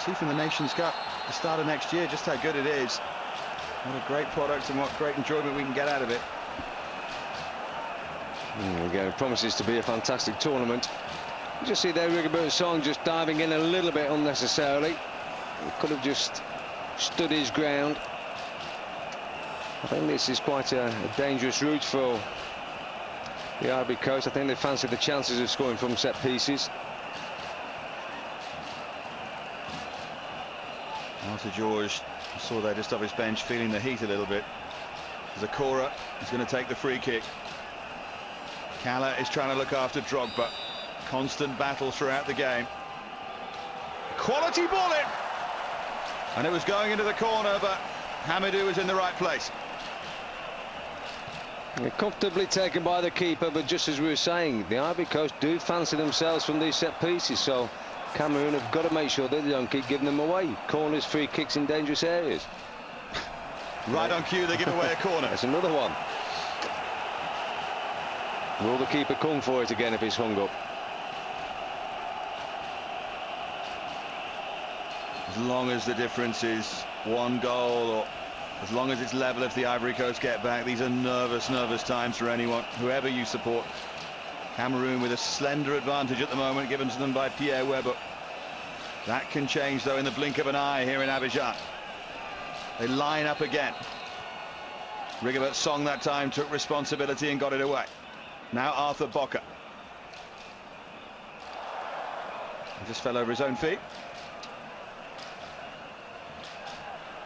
See from the Nations Cup, the start of next year, just how good it is. What a great product and what great enjoyment we can get out of it. Again, it promises to be a fantastic tournament. You just see there Rigobert Song just diving in a little bit unnecessarily. He could have just stood his ground. I think this is quite a dangerous route for the Ivory Coast. I think they fancy the chances of scoring from set pieces. Arthur George, I saw there just off his bench, feeling the heat a little bit. Zakora is going to take the free kick. Kala is trying to look after Drogba. Constant battle throughout the game. Quality ball in! And it was going into the corner, but Hamidou was in the right place. Comfortably taken by the keeper, but just as we were saying, the Ivory Coast do fancy themselves from these set pieces, so Cameroon have got to make sure that they don't keep giving them away. Corners, free kicks in dangerous areas. Right on cue, they give away a corner. That's another one. Will the keeper come for it again if he's hung up? As long as the difference is one goal, or as long as it's level if the Ivory Coast get back, these are nervous times for anyone, whoever you support. Cameroon with a slender advantage at the moment given to them by Pierre Weber. That can change though in the blink of an eye here in Abidjan. They line up again. Rigobert Song that time took responsibility and got it away. Now Arthur Boca. He just fell over his own feet.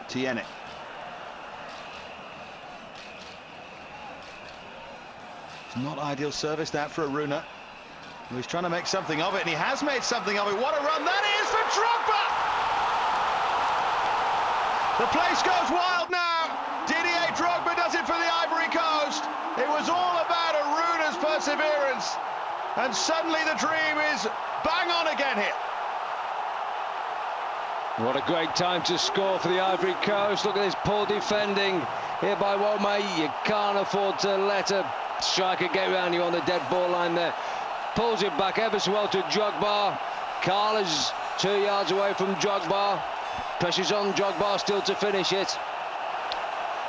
Tiene. It's not ideal service that for Aruna. He's trying to make something of it, and he has made something of it. What a run that is for Drogba! The place goes wild now. Didier Drogba does it for the Ivory Coast. It was all about Aruna's perseverance, and suddenly the dream is bang on again here. What a great time to score for the Ivory Coast. Look at this poor defending here by Wome. You can't afford to let a striker get around you on the dead ball line there. Pulls it back ever so well to Drogba. Carla's 2 yards away from Drogba. Pressure's on Drogba still to finish it.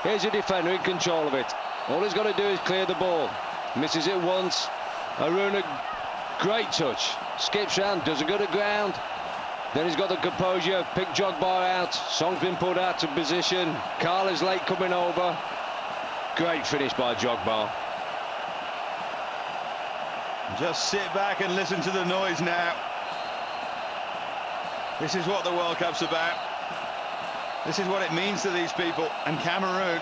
Here's a defender in control of it. All he's got to do is clear the ball. Misses it once. Aruna, great touch. Skips round, does a good at ground. Then he's got the composure, pick Drogba out. Song's been put out of position. Carla's late coming over. Great finish by Drogba. Just sit back and listen to the noise now. This is what the World Cup's about. This is what it means to these people. And Cameroon,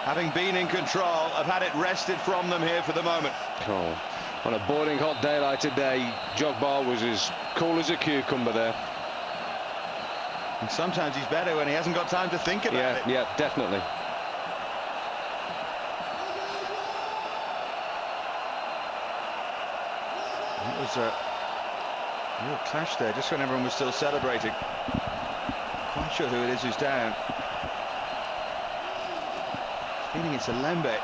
having been in control, have had it wrested from them here for the moment. Oh, on a boiling hot day like today, Drogba was as cool as a cucumber there. And sometimes he's better when he hasn't got time to think about it. Yeah, definitely. It was a real clash there, just when everyone was still celebrating. Quite sure who it is who's down. Feeling it's a Lembe.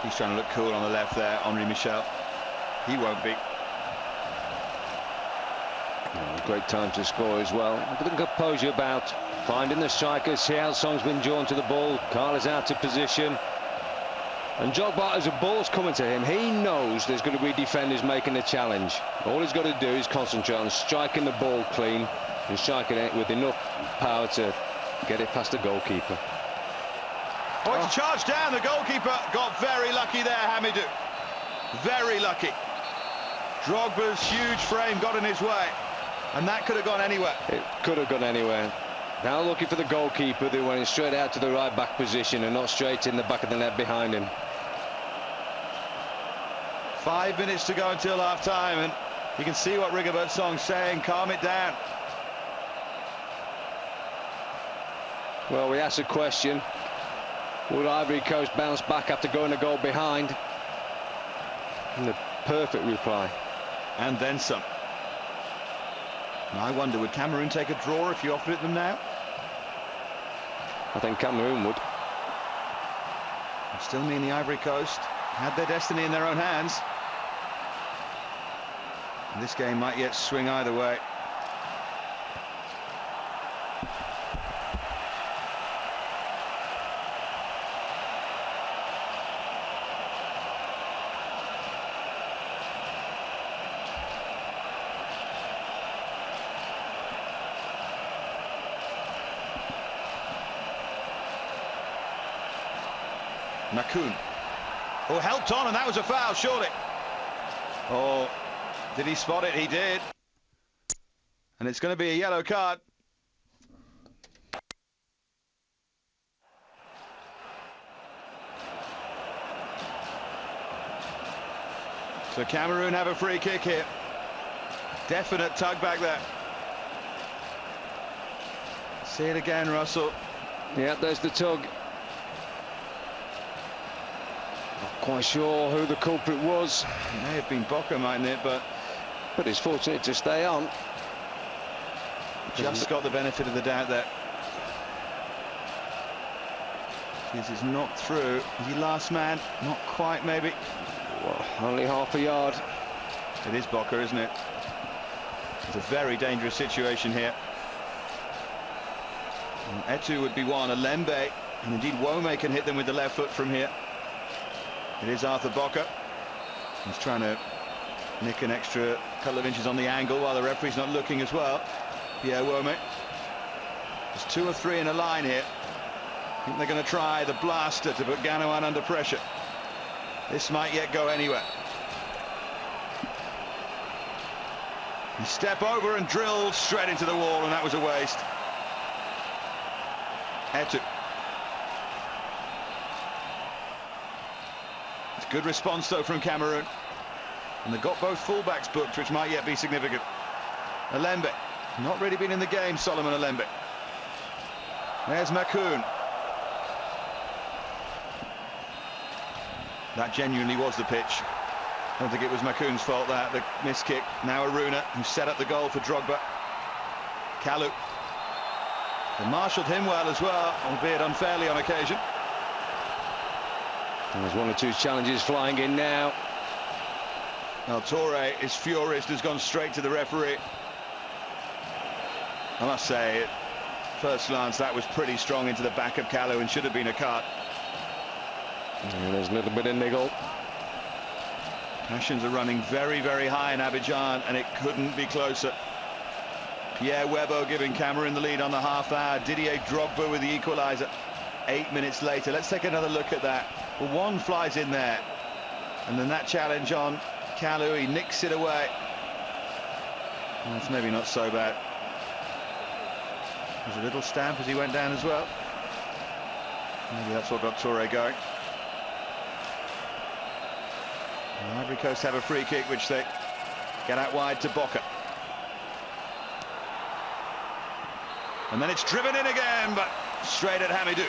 He's trying to look cool on the left there, Henri Michel. He won't be. Great time to score as well. Look at the composure about finding the striker. See how Song's been drawn to the ball. Carla's out of position. And Drogba, as the ball's coming to him, he knows there's going to be defenders making the challenge. All he's got to do is concentrate on striking the ball clean and striking it with enough power to get it past the goalkeeper. Oh, it's charged down. The goalkeeper got very lucky there, Hamidou. Very lucky. Drogba's huge frame got in his way, and that could have gone anywhere. It could have gone anywhere. Now looking for the goalkeeper, they went straight out to the right back position and not straight in the back of the net behind him. 5 minutes to go until half time, and you can see what Rigobert Song's saying. Calm it down. Well, we asked the question, would Ivory Coast bounce back after going a goal behind? And the perfect reply. And then some. And I wonder, would Cameroon take a draw if you offered it them now? I think Cameroon would. It still mean the Ivory Coast had their destiny in their own hands. And this game might yet swing either way. Nakun. Oh, helped on, and that was a foul, surely. Oh, did he spot it? He did. And it's going to be a yellow card. So Cameroon have a free kick here. Definite tug back there. See it again, Russell. Yeah, there's the tug. Not quite sure who the culprit was. It may have been Boca, mightn't it? But it's fortunate to stay on. Just got the benefit of the doubt there. This is knocked through. Is he last man? Not quite, maybe. Well, only half a yard. It is Boca, isn't it? It's a very dangerous situation here. And eto'o would be one. Alembe, and indeed Wome can hit them with the left foot from here. It is Arthur Boca. He's trying to nick an extra couple of inches on the angle while the referee's not looking as well. Pierre Wome. There's 2 or 3 in a line here. I think they're going to try the blaster to put Ganawan under pressure. This might yet go anywhere. He step over and drilled straight into the wall, and that was a waste. eto'o. It's a good response though from Cameroon, and they've got both fullbacks booked, which might yet be significant. Alembe, not really been in the game, Solomon Alembe. There's Nakun. That genuinely was the pitch. I don't think it was Makoun's fault, that, the missed kick. Now Aruna, who set up the goal for Drogba. Kalu. They marshalled him well as well, albeit unfairly on occasion. There's 1 or 2 challenges flying in now. Now Torre is furious, has gone straight to the referee. I must say, at first glance, that was pretty strong into the back of Kalu and should have been a card. And there's a little bit of niggle. Passions are running very, very high in Abidjan, and it couldn't be closer. Pierre Webo giving Cameroon the lead on the half hour. Didier Drogba with the equaliser 8 minutes later. Let's take another look at that. Well, one flies in there, and then that challenge on Kalu, he nicks it away. That's maybe not so bad. There's a little stamp as he went down as well. Maybe that's what got Toure going. And Ivory Coast have a free kick, which they get out wide to Boca. And then it's driven in again, but straight at Hamidou.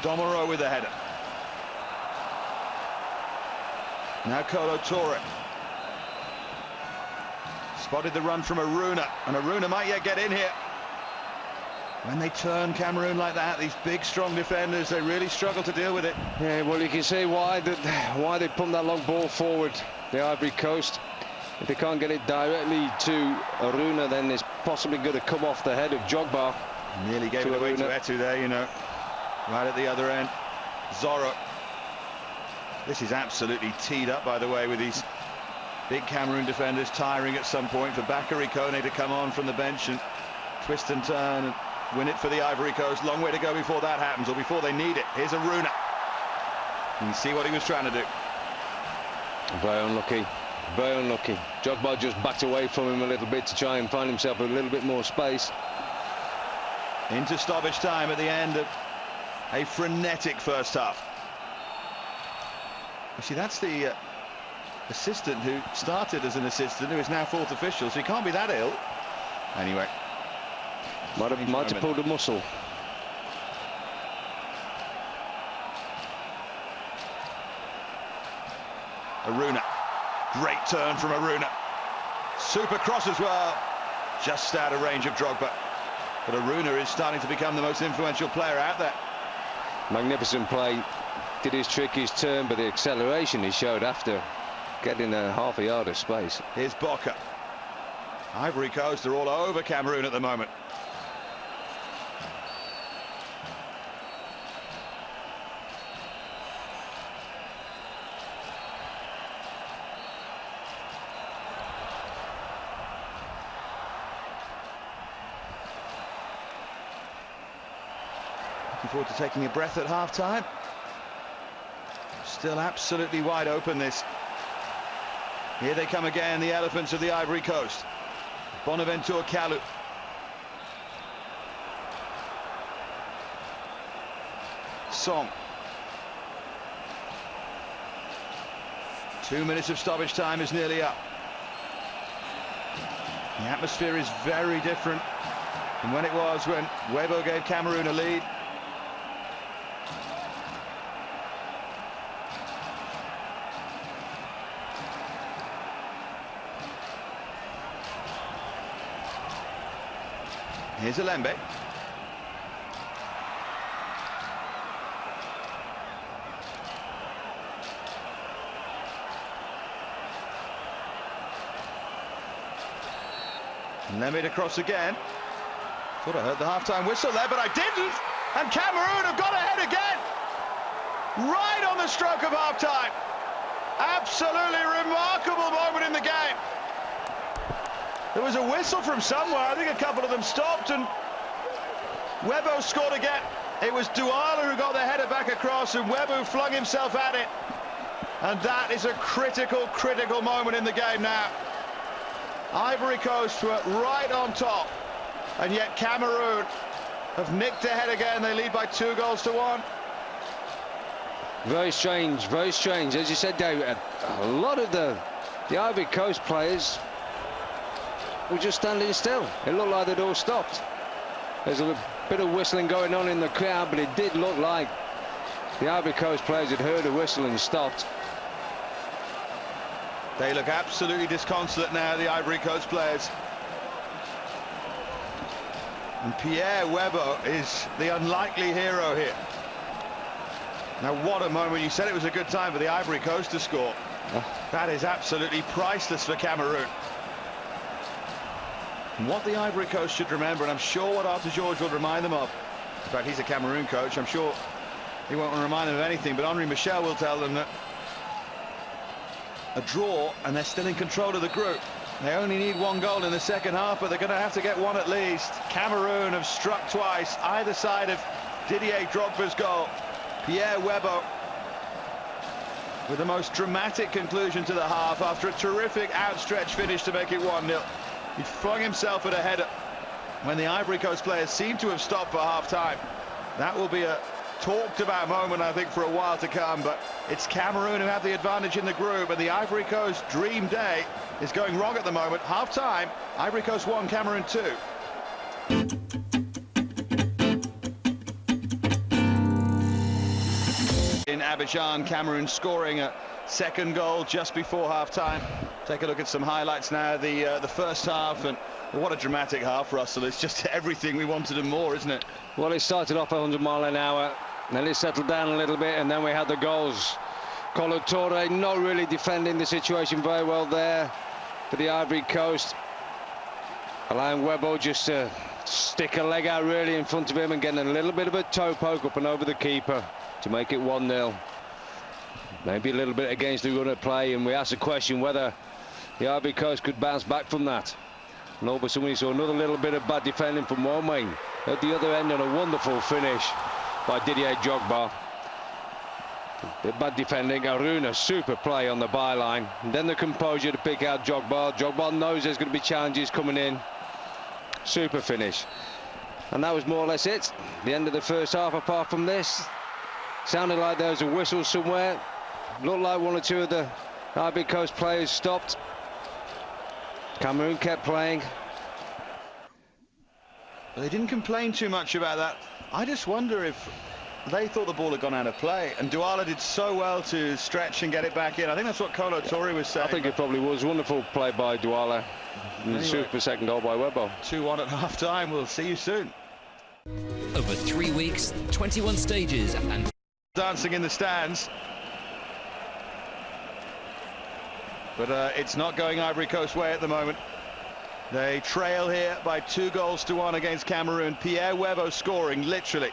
Domoro with the header. Now Kolo Toure. Spotted the run from Aruna, and Aruna might yet get in here. When they turn Cameroon like that, these big, strong defenders, they really struggle to deal with it. Yeah, well, you can see why they pump that long ball forward, the Ivory Coast. If they can't get it directly to Aruna, then it's possibly going to come off the head of Drogba. Nearly gave it away to eto'o there, you know. Right at the other end. Zorro. This is absolutely teed up, by the way, with these big Cameroon defenders tiring at some point for Bakary Kone to come on from the bench and twist and turn and win it for the Ivory Coast. Long way to go before that happens, or before they need it. Here's Aruna. You can see what he was trying to do. Very unlucky. Very unlucky. Drogba just backed away from him a little bit to try and find himself a little bit more space. Into stoppage time at the end of a frenetic first half. See, that's the assistant who started as an assistant, who is now fourth official, so he can't be that ill. Anyway. Might have pulled a muscle. Aruna. Great turn from Aruna. Super cross as well. Just out of range of Drogba. But Aruna is starting to become the most influential player out there. Magnificent play. Did his trick, his turn, but the acceleration he showed after getting a half a yard of space. Here's Boca. Ivory Coast are all over Cameroon at the moment. Looking forward to taking a breath at half-time. Still absolutely wide open, this. Here they come again, the elephants of the Ivory Coast. Bonaventure Kalu. Song. 2 minutes of stoppage time is nearly up. The atmosphere is very different from when it was when Webo gave Cameroon a lead. Here's Alembe. Lemid across again. Thought I heard the half-time whistle there, but I didn't. And Cameroon have got ahead again. Right on the stroke of half-time. Absolutely remarkable moment in the game. There was a whistle from somewhere. I think a couple of them stopped, and Webo scored again. It was Douala who got the header back across, and Webo flung himself at it. And that is a critical moment in the game now. Ivory Coast were right on top, and yet Cameroon have nicked ahead again. They lead by 2-1. Very strange, very strange. As you said, David, a lot of the Ivory Coast players were just standing still. It looked like they'd all stopped. There's a bit of whistling going on in the crowd, but it did look like the Ivory Coast players had heard a whistle and stopped. They look absolutely disconsolate now, the Ivory Coast players. And Pierre Webo is the unlikely hero here. Now, what a moment. You said it was a good time for the Ivory Coast to score. That is absolutely priceless for Cameroon. And what the Ivory Coast should remember, and I'm sure what Arthur George will remind them of, in fact, he's a Cameroon coach, I'm sure he won't remind them of anything, but Henri Michel will tell them that a draw and they're still in control of the group. They only need 1 goal in the second half, but they're going to have to get one at least. Cameroon have struck twice, either side of Didier Drogba's goal. Pierre Webo with the most dramatic conclusion to the half after a terrific outstretched finish to make it 1-0. He flung himself at a header when the Ivory Coast players seem to have stopped for half-time. That will be a talked about moment, I think, for a while to come, but it's Cameroon who have the advantage in the group, and the Ivory Coast dream day is going wrong at the moment. Half-time, Ivory Coast 1, Cameroon 2. In Abidjan, Cameroon scoring a second goal just before half-time. Take a look at some highlights now. The first half, and what a dramatic half, Russell. It's just everything we wanted and more, isn't it? Well, it started off 100 miles an hour, then it settled down a little bit, and then we had the goals. Kolo Touré not really defending the situation very well there for the Ivory Coast, allowing Webo just to stick a leg out really in front of him and getting a little bit of a toe poke up and over the keeper to make it 1-0. Maybe a little bit against the run of play, and we asked the question whether the Ivory Coast could bounce back from that. And all of a sudden we saw another little bit of bad defending from one wing. At the other end, and a wonderful finish by Didier Drogba. The bad defending, Aruna, super play on the byline. And then the composure to pick out Drogba. Drogba knows there's going to be challenges coming in. Super finish. And that was more or less it. The end of the first half, apart from this. Sounded like there was a whistle somewhere. Looked like 1 or 2 of the Ivory Coast players stopped. Cameroon kept playing. They didn't complain too much about that. I just wonder if they thought the ball had gone out of play, and Douala did so well to stretch and get it back in. I think that's what Kolo Touré was saying. I think it probably was. Wonderful play by Douala. Anyway, super second goal by Webo. 2-1 at half-time. We'll see you soon. Over 3 weeks, 21 stages, and dancing in the stands. But it's not going Ivory Coast way at the moment. They trail here by 2-1 against Cameroon. Pierre Webo scoring literally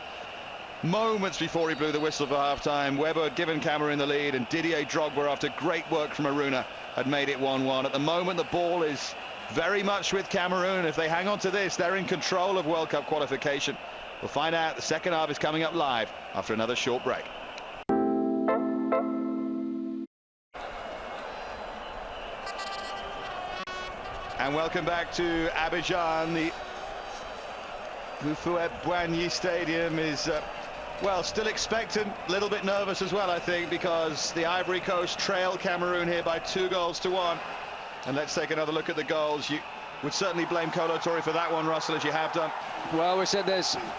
moments before he blew the whistle for half-time. Webo had given Cameroon the lead, and Didier Drogba, after great work from Aruna, had made it 1-1. At the moment, the ball is very much with Cameroon. If they hang on to this, they're in control of World Cup qualification. We'll find out. The second half is coming up live after another short break. And welcome back to Abidjan. The Houphouët-Boigny Stadium is, well, still expectant, a little bit nervous as well, I think, because the Ivory Coast trail Cameroon here by 2-1. And let's take another look at the goals. You would certainly blame Kolo Touré for that one, Russell, as you have done. Well, we said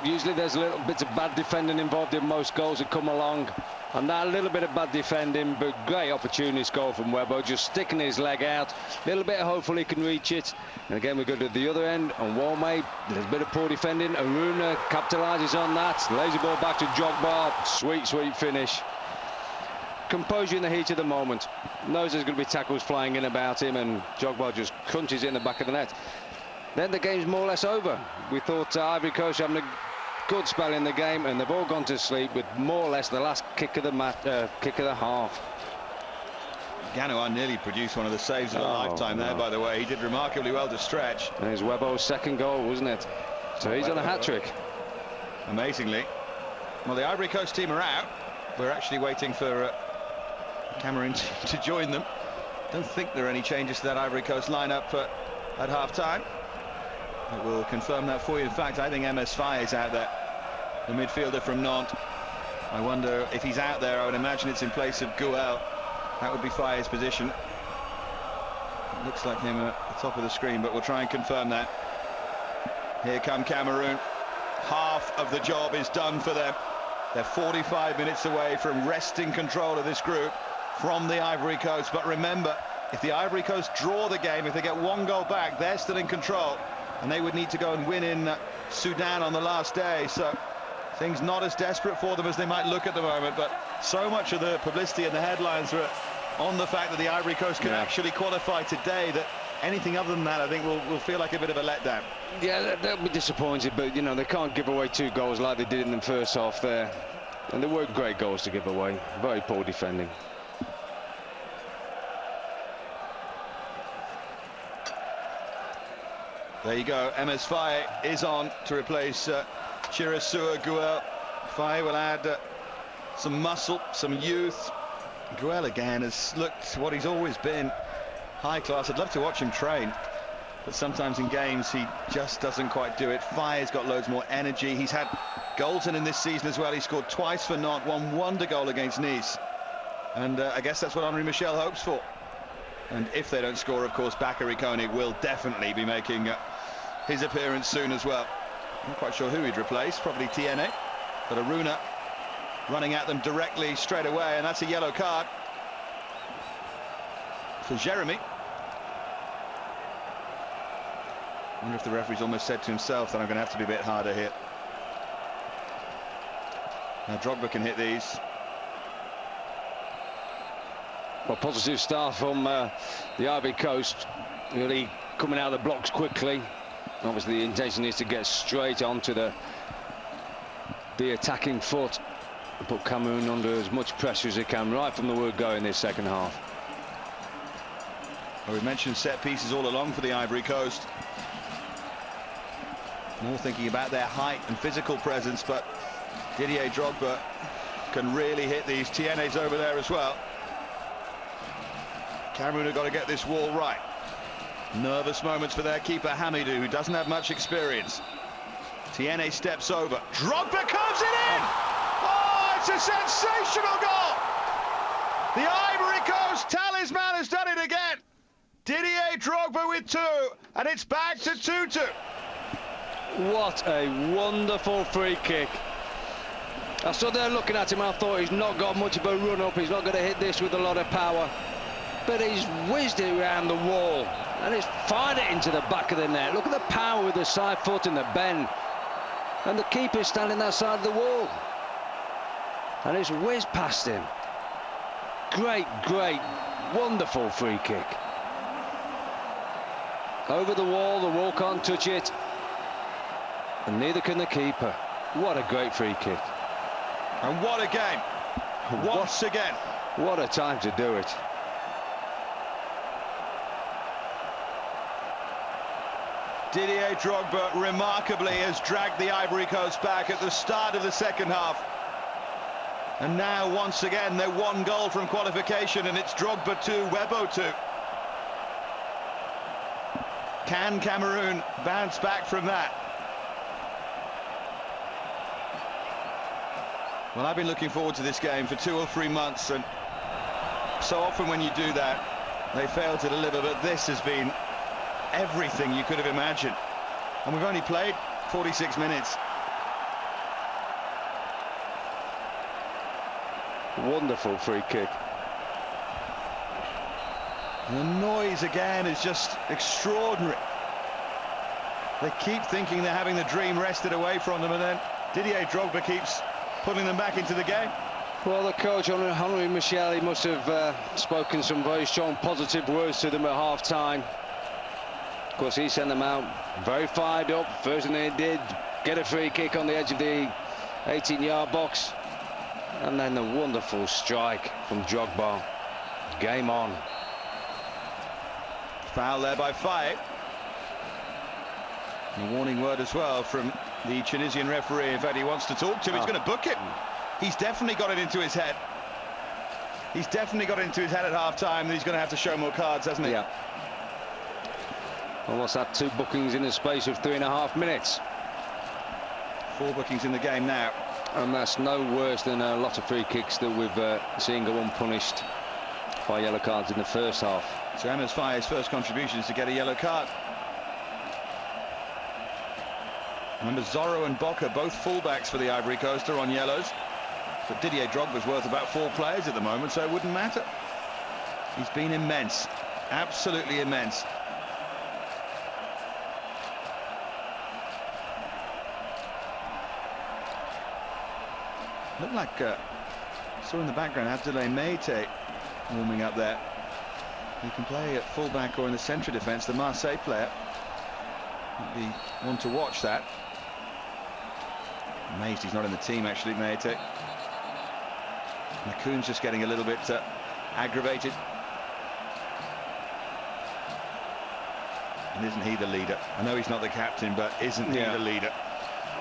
usually there's a little bit of bad defending involved in most goals that come along, and that little bit of bad defending, but great opportunity goal from Webbo, just sticking his leg out, a little bit, hopefully he can reach it. And again we go to the other end, and Walmay, there's a bit of poor defending. Aruna capitalises on that, lays the ball back to Drogba, sweet finish. Composure in the heat of the moment, knows there's going to be tackles flying in about him, and Drogba just crunches it in the back of the net. Then the game's more or less over. We thought Ivory Coast having a good spell in the game, and they've all gone to sleep with more or less the last kick of the half. Ganoa nearly produced one of the saves of a lifetime there, by the way. He did remarkably well to stretch. And it was Webbo's second goal, wasn't it? So he's on a hat-trick. Amazingly. Well, the Ivory Coast team are out. We're actually waiting for Cameroon to join them. Don't think there are any changes to that Ivory Coast lineup at half-time. I will confirm that for you. In fact, I think MS Faye is out there, the midfielder from Nantes. I wonder if he's out there. I would imagine it's in place of Gouel. That would be Faye's position. It looks like him at the top of the screen, but we'll try and confirm that. Here come Cameroon. Half of the job is done for them. They're 45 minutes away from wresting control of this group from the Ivory Coast. But remember, if the Ivory Coast draw the game, if they get one goal back, they're still in control. And they would need to go and win in Sudan on the last day. So things not as desperate for them as they might look at the moment. But so much of the publicity and the headlines are on the fact that the Ivory Coast can actually qualify today, that anything other than that, I think, will feel like a bit of a letdown. Yeah, they'll be disappointed, but, you know, they can't give away 2 goals like they did in the first half there. And they weren't great goals to give away. Very poor defending. There you go. MS Faye is on to replace Chirasua Gouel. Faye will add some muscle, some youth. Gouel again has looked what he's always been, high class. I'd love to watch him train, but sometimes in games he just doesn't quite do it. Faye's got loads more energy. He's had goals in this season as well. He scored twice for Nantes, one wonder goal against Nice, and I guess that's what Henri Michel hopes for. And if they don't score, of course, Bakary Koné will definitely be making his appearance soon as well. I'm not quite sure who he'd replace, probably Tiene, but Aruna running at them directly straight away, and that's a yellow card for Jeremy. I wonder if the referee's almost said to himself that I'm going to have to be a bit harder here. Now Drogba can hit these. Well, positive start from the Ivory Coast, really coming out of the blocks quickly. Obviously the intention is to get straight onto the attacking foot and put Cameroon under as much pressure as they can right from the word go in this second half. Well, we've mentioned set pieces all along for the Ivory Coast. More thinking about their height and physical presence, but Didier Drogba can really hit these. Tiene's over there as well. Cameroon have got to get this wall right. Nervous moments for their keeper Hamidou, who doesn't have much experience. Tiene steps over. Drogba comes it in! Oh, it's a sensational goal! The Ivory Coast talisman has done it again. Didier Drogba with 2, and it's back to 2-2. What a wonderful free kick. I stood there looking at him, I thought he's not got much of a run up, he's not going to hit this with a lot of power. But he's whizzed it around the wall, and it's fired it into the back of the net. Look at the power with the side foot and the bend. And the keeper's standing that side of the wall. And it's whizzed past him. Great, wonderful free kick. Over the wall can't touch it. And neither can the keeper. What a great free kick. And what a game. Once again. What a time to do it. Didier Drogba remarkably has dragged the Ivory Coast back at the start of the second half. And now, once again, they're one goal from qualification, and it's Drogba 2, Webo 2. Can Cameroon bounce back from that? Well, I've been looking forward to this game for 2 or 3 months, and so often when you do that, they fail to deliver, but this has been everything you could have imagined. And we've only played 46 minutes. Wonderful free kick. And the noise again is just extraordinary. They keep thinking they're having the dream wrested away from them, and then Didier Drogba keeps putting them back into the game. Well, the coach, Henri Michel, he must have spoken some very strong positive words to them at half-time. Of course, he sent them out very fired up. First thing they did, get a free kick on the edge of the 18-yard box. And then the wonderful strike from Drogba. Game on. Foul there by Faye. A warning word as well from the Tunisian referee. In fact, he wants to talk to him. He's going to book it. He's definitely got it into his head. He's definitely got it into his head at half-time that he's going to have to show more cards, hasn't he? Yeah. Well, what's that? 2 bookings in the space of 3.5 minutes. 4 bookings in the game now. And that's no worse than a lot of free kicks that we've seen go unpunished by yellow cards in the first half. So Amos Faye's first contribution is to get a yellow card. Remember, Zorro and Boca, both fullbacks for the Ivory Coast, are on yellows. But Didier Drogba's worth about 4 players at the moment, so it wouldn't matter. He's been immense, absolutely immense. Looked like saw in the background Abdoulaye Meite warming up there. He can play at fullback or in the centre defence, the Marseille player. Might be one to watch that. Amazed he's not in the team, actually, Meite. McCoon's just getting a little bit aggravated. And isn't he the leader? I know he's not the captain, but isn't he the leader?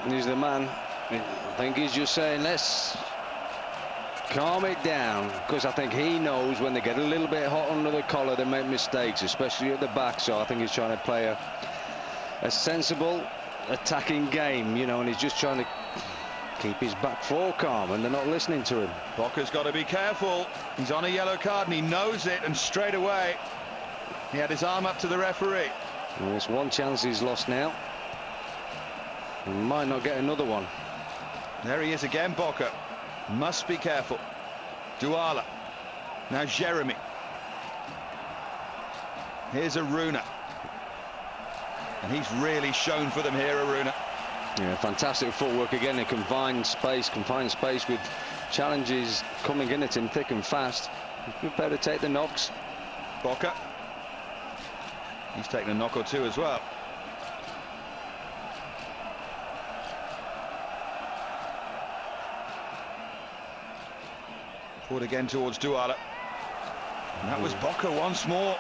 He's the man. I think he's just saying, let's calm it down, because I think he knows when they get a little bit hot under the collar, they make mistakes, especially at the back. So I think he's trying to play a sensible attacking game, you know, and he's just trying to keep his back 4 calm, and they're not listening to him. Boca's got to be careful. He's on a yellow card and he knows it, and straight away he had his arm up to the referee. Well, there's one chance he's lost now. He might not get another one. There he is again, Boca. Must be careful. Douala. Now Jeremy. Here's Aruna. And he's really shown for them here, Aruna. Yeah, fantastic footwork again. He can find space with challenges coming in at him thick and fast. He's prepared to take the knocks. Boca. He's taken a knock or 2 as well. Forward again towards Douala. And that was Boca once more.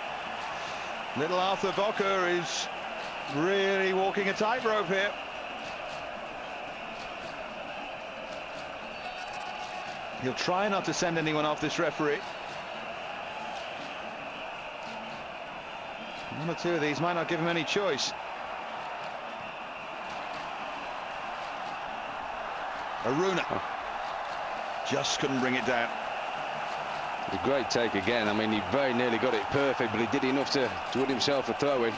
Little Arthur Boca is really walking a tightrope here. He'll try not to send anyone off, this referee. 1 or 2 of these might not give him any choice. Aruna just couldn't bring it down. A great take again. I mean, he very nearly got it perfect, but he did enough to win himself a throw-in.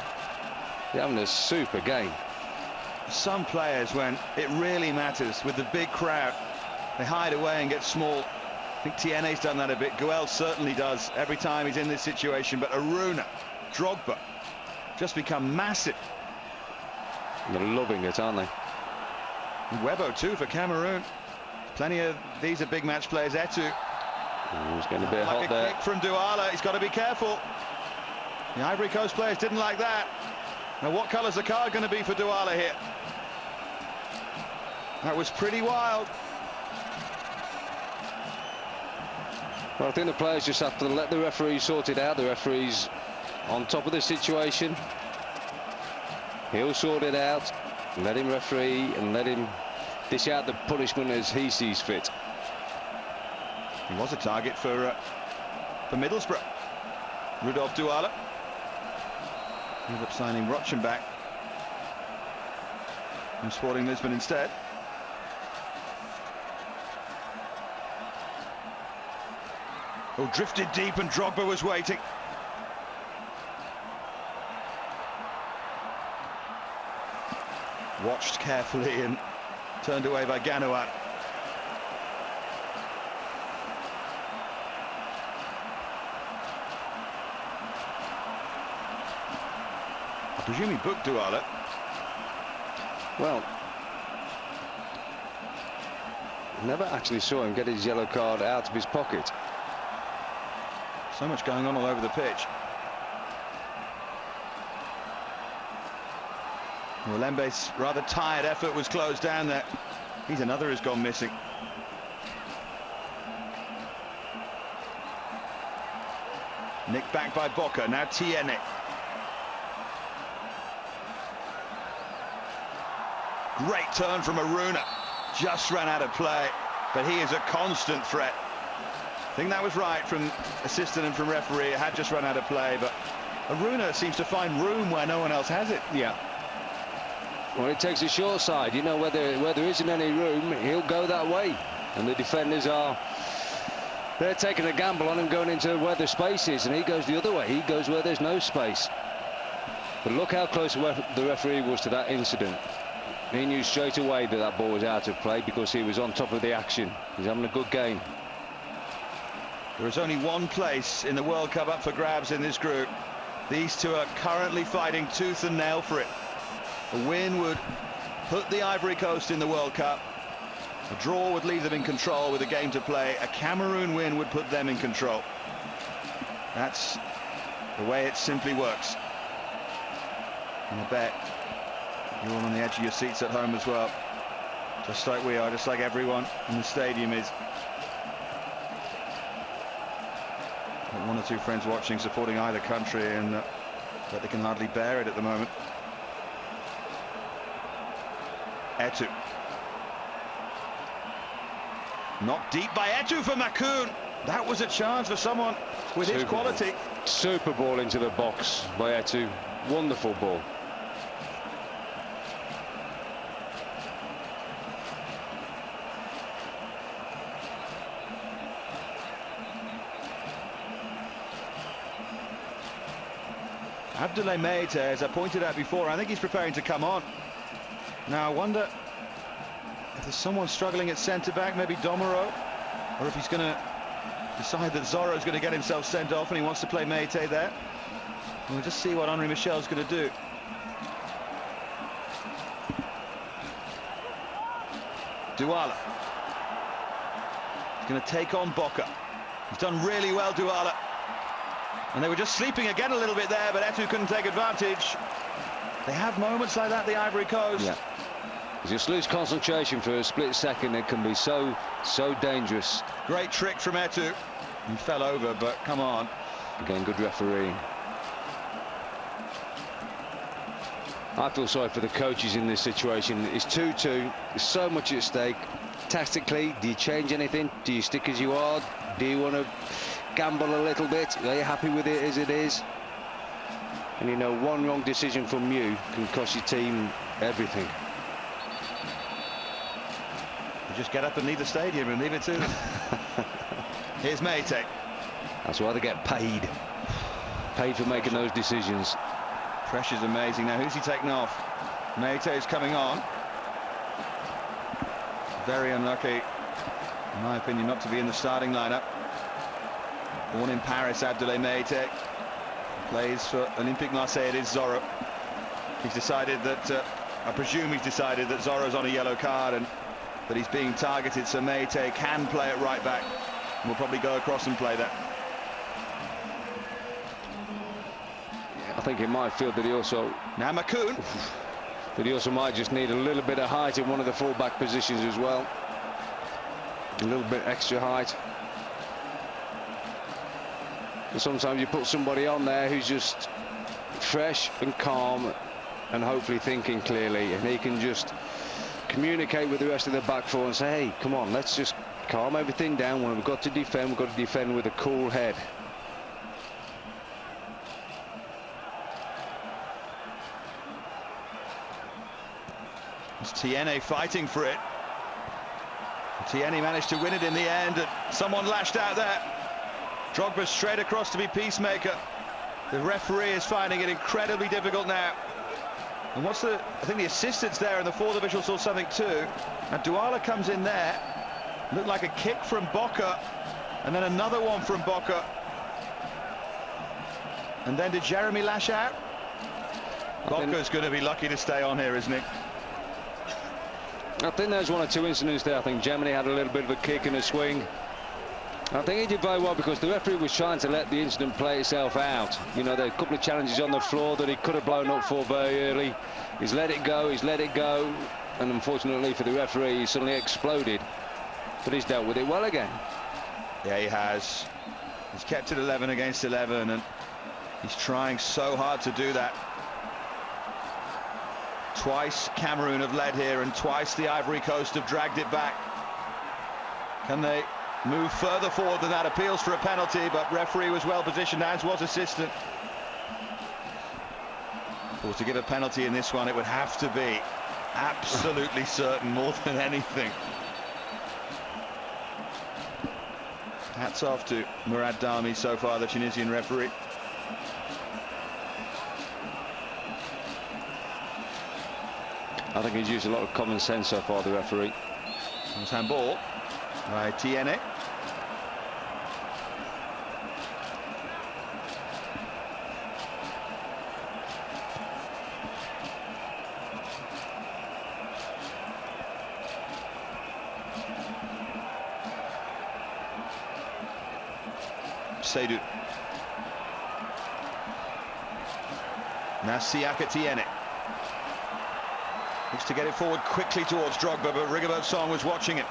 He's having a super game. Some players, when it really matters with the big crowd, they hide away and get small. I think Tienne's done that a bit. Guel certainly does every time he's in this situation. But Aruna, Drogba, just become massive. They're loving it, aren't they? Webo too for Cameroon. Plenty of these are big match players. Eto'o. He's getting a bit hot like a there. kick from Douala. He's got to be careful. The Ivory Coast players didn't like that. Now, what colour's the card going to be for Douala here? That was pretty wild. Well, I think the players just have to let the referee sort it out. The referee's on top of the situation. He'll sort it out. Let him referee and let him dish out the punishment as he sees fit. He was a target for Middlesbrough. Rudolf Douala. Ended up signing Rochenbach from Sporting Lisbon instead. Oh, drifted deep and Drogba was waiting. Watched carefully and turned away by Ganouat. I presume he booked Douala. Well, never actually saw him get his yellow card out of his pocket. So much going on all over the pitch. Lembe's rather tired effort was closed down there. He's another who's gone missing. Nicked back by Boca. Now Tiene. Great turn from Aruna. Just ran out of play, but he is a constant threat. I think that was right from assistant and from referee. It had just run out of play, but Aruna seems to find room where no one else has it. Yeah. Well, it takes a short side. You know, where there isn't any room, he'll go that way. And the defenders they're taking a gamble on him going into where the space is, and he goes the other way. He goes where there's no space. But look how close the referee was to that incident. He knew straight away that that ball was out of play because he was on top of the action. He's having a good game. There is only one place in the World Cup up for grabs in this group. These two are currently fighting tooth and nail for it. A win would put the Ivory Coast in the World Cup. A draw would leave them in control with a game to play. A Cameroon win would put them in control. That's the way it simply works. And I bet you're all on the edge of your seats at home as well. Just like we are, just like everyone in the stadium is. Got one or two friends watching, supporting either country, and but they can hardly bear it at the moment. Eto'o. Knocked deep by Eto'o for Makoun. That was a chance for someone with his quality. Super ball into the box by Eto'o. Wonderful ball. Abdoulaye Meite, as I pointed out before, I think he's preparing to come on. Now I wonder if there's someone struggling at centre-back, maybe Domoro, or if he's going to decide that Zorro's going to get himself sent off and he wants to play Meite there. We'll just see what Henri Michel's going to do. Douala. He's going to take on Boca. He's done really well, Douala. And they were just sleeping again a little bit there, but Eto'o couldn't take advantage. They have moments like that, the Ivory Coast. Yeah. You just lose concentration for a split second. It can be so dangerous. Great trick from Eto'o. He fell over, but come on. Again, good refereeing. I feel sorry for the coaches in this situation. It's 2-2. There's so much at stake. Tactically, do you change anything? Do you stick as you are? Do you want to gamble a little bit? Are you happy with it as it is? And you know, one wrong decision from you can cost your team everything. You just get up and leave the stadium and leave it to them. Here's Meite. That's why they get paid. Paid for making those decisions. Pressure's amazing. Now, who's he taking off? Meite is coming on. Very unlucky, in my opinion, not to be in the starting lineup. Born in Paris, Abdoulaye Meite plays for Olympique Marseille. It is Zorro. He's decided that, I presume he's decided that Zorro's on a yellow card and that he's being targeted, so Meite can play it right back. And will probably go across and play that. I think he might feel that he also... Now Makoun. But he also might just need a little bit of height in one of the full-back positions as well. A little bit extra height. And sometimes you put somebody on there who's just fresh and calm and hopefully thinking clearly, and he can just communicate with the rest of the back four and say, hey, come on, let's just calm everything down. When we've got to defend, we've got to defend with a cool head. It's Tiene fighting for it. Tiene managed to win it in the end, and someone lashed out there. Drogba straight across to be peacemaker. The referee is finding it incredibly difficult now. And I think the assistants there and the fourth official saw something too. And Douala comes in there. Looked like a kick from Boca, and then another one from Boca. And then did Jeremy lash out? Boca's going to be lucky to stay on here, isn't he? I think there's one or two incidents there. I think Germany had a little bit of a kick and a swing. I think he did very well because the referee was trying to let the incident play itself out. You know, there are a couple of challenges on the floor that he could have blown up for very early. He's let it go, and unfortunately for the referee, he suddenly exploded. But he's dealt with it well again. Yeah, he has. He's kept it 11 against 11, and he's trying so hard to do that. Twice Cameroon have led here, and twice the Ivory Coast have dragged it back. Can they move further forward than that? Appeals for a penalty, but referee was well positioned, as was assistant. Of course, to give a penalty in this one, it would have to be absolutely certain more than anything. Hats off to Murad Dami so far, the Tunisian referee. I think he's used a lot of common sense so far, the referee. There's handball by Tiene. Seydou. Now Siaka Tiene. Looks to get it forward quickly towards Drogba, but Rigobert Song was watching it.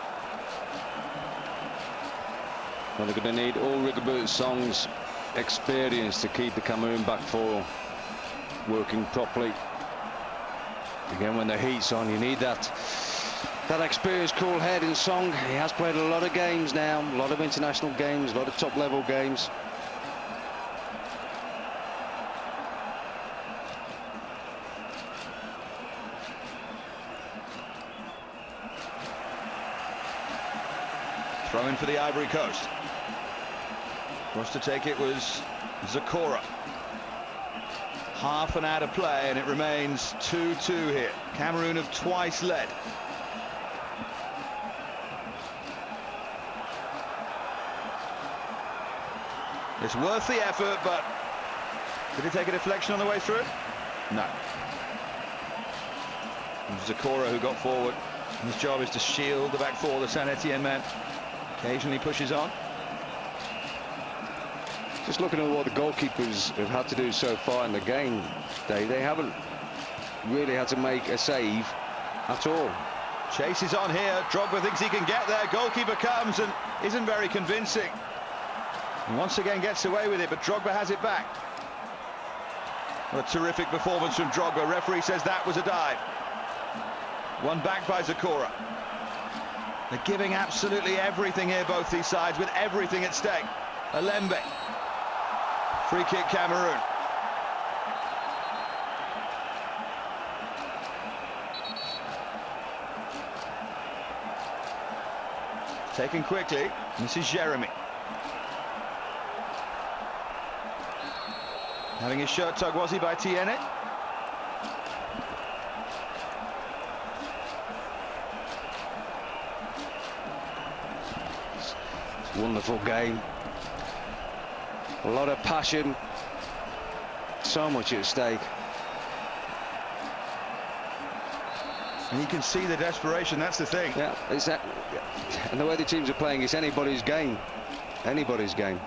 Well, they're going to need all Rigobert Song's experience to keep the Cameroon back four working properly. Again, when the heat's on, you need that experienced, cool head in Song. He has played a lot of games now, a lot of international games, a lot of top-level games. Throw in for the Ivory Coast. Was to take it was Zakora. Half an hour to play, and it remains 2-2 here. Cameroon have twice led. It's worth the effort, but did he take a deflection on the way through? No. It was Zakora who got forward. His job is to shield the back four, the Saint Etienne man. Occasionally pushes on. Just looking at what the goalkeepers have had to do so far in the game, they haven't really had to make a save at all. Chase is on here. Drogba thinks he can get there. Goalkeeper comes and isn't very convincing. And once again gets away with it, but Drogba has it back. What a terrific performance from Drogba. Referee says that was a dive. One back by Zakora. They're giving absolutely everything here, both these sides, with everything at stake. Alembe. Free kick, Cameroon. Taken quickly. This is Jeremy. Having his shirt tugged, was he, by Tiene? Wonderful game. A lot of passion. So much at stake. And you can see the desperation, that's the thing. Yeah, it's that. And the way the teams are playing, it's anybody's game. Anybody's game.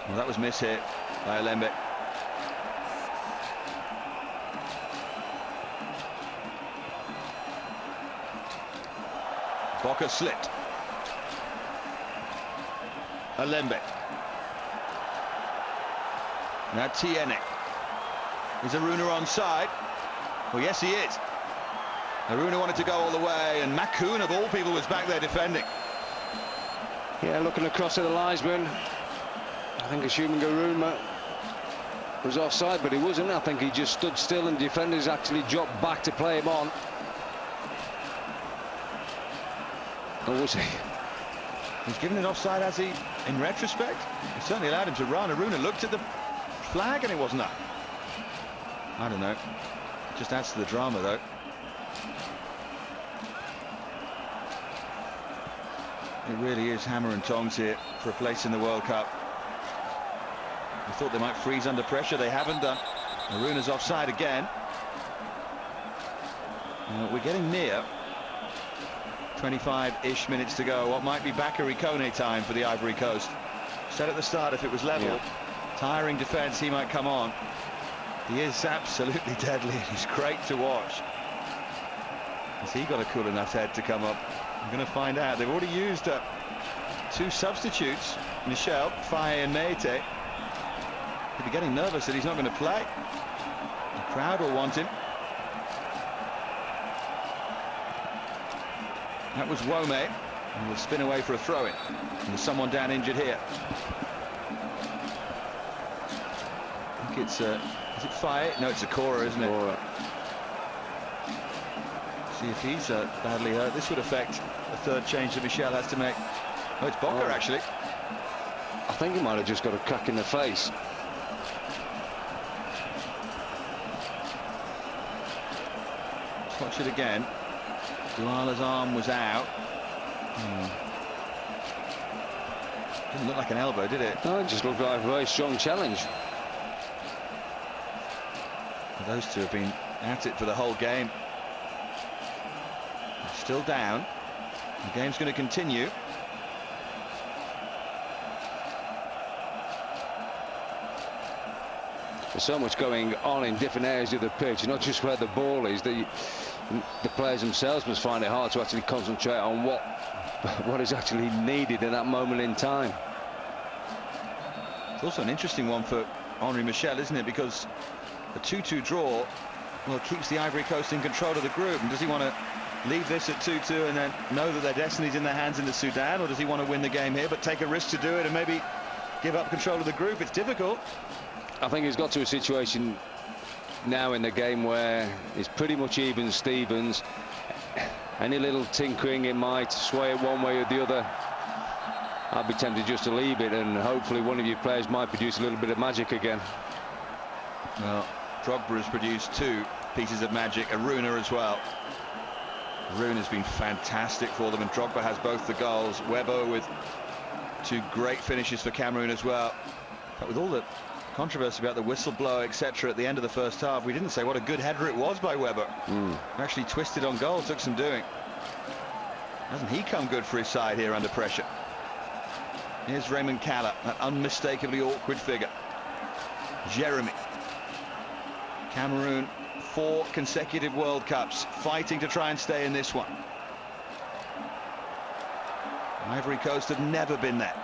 Well, that was mishit by Alembe. Boca slipped. Alembe. Now Tiene. Is Aruna onside? Well, yes, he is. Aruna wanted to go all the way, and Makoun, of all people, was back there defending. Yeah, looking across at the linesman, I think assuming Aruna was offside, but he wasn't. I think he just stood still, and defenders actually dropped back to play him on. Or was he? He's given an offside, has he, in retrospect? He certainly allowed him to run. Aruna looked at the flag and it wasn't up. I don't know. Just adds to the drama, though. It really is hammer and tongs here for a place in the World Cup. I thought they might freeze under pressure. They haven't done. Aruna's offside again. We're getting near 25-ish minutes to go. What might be Bakary Kone time for the Ivory Coast. Said at the start, if it was level, tiring defence, he might come on. He is absolutely deadly. He's great to watch. Has he got a cool enough head to come up? I'm going to find out. They've already used 2 substitutes, Michel, Faye and Meite. He'll be getting nervous that he's not going to play. The crowd will want him. That was Wome, and will spin away for a throw-in. And there's someone down injured here. I think it's, is it Faye? No, it's Akora, isn't it? Akora. See if he's badly hurt. This would affect the third change that Michel has to make. Oh, it's Bokker, actually. I think he might have just got a crack in the face. Let's watch it again. Douala's arm was out. Didn't look like an elbow, did it? No, it just looked like a very strong challenge. Those two have been at it for the whole game. Still down. The game's going to continue. There's so much going on in different areas of the pitch, not just where the ball is. The players themselves must find it hard to actually concentrate on what is actually needed in that moment in time. It's also an interesting one for Henri Michel, isn't it? Because a 2-2 draw, well, keeps the Ivory Coast in control of the group. And does he want to leave this at 2-2 and then know that their destiny's in their hands in the Sudan, or does he want to win the game here but take a risk to do it and maybe give up control of the group? It's difficult. I think he's got to a situation now in the game where it's pretty much even Stevens. Any little tinkering, it might sway it one way or the other. I'd be tempted just to leave it, and hopefully one of your players might produce a little bit of magic again. Well, Drogba has produced 2 pieces of magic, Aruna as well. Aruna's been fantastic for them, and Drogba has both the goals. Webber with 2 great finishes for Cameroon as well. But with all the controversy about the whistleblower, etc., at the end of the first half, we didn't say what a good header it was by Webber. Actually twisted on goal, took some doing. Hasn't he come good for his side here under pressure? Here's Raymond Kalla, that unmistakably awkward figure. Jeremy. Cameroon, 4 consecutive World Cups, fighting to try and stay in this one. Ivory Coast have never been there.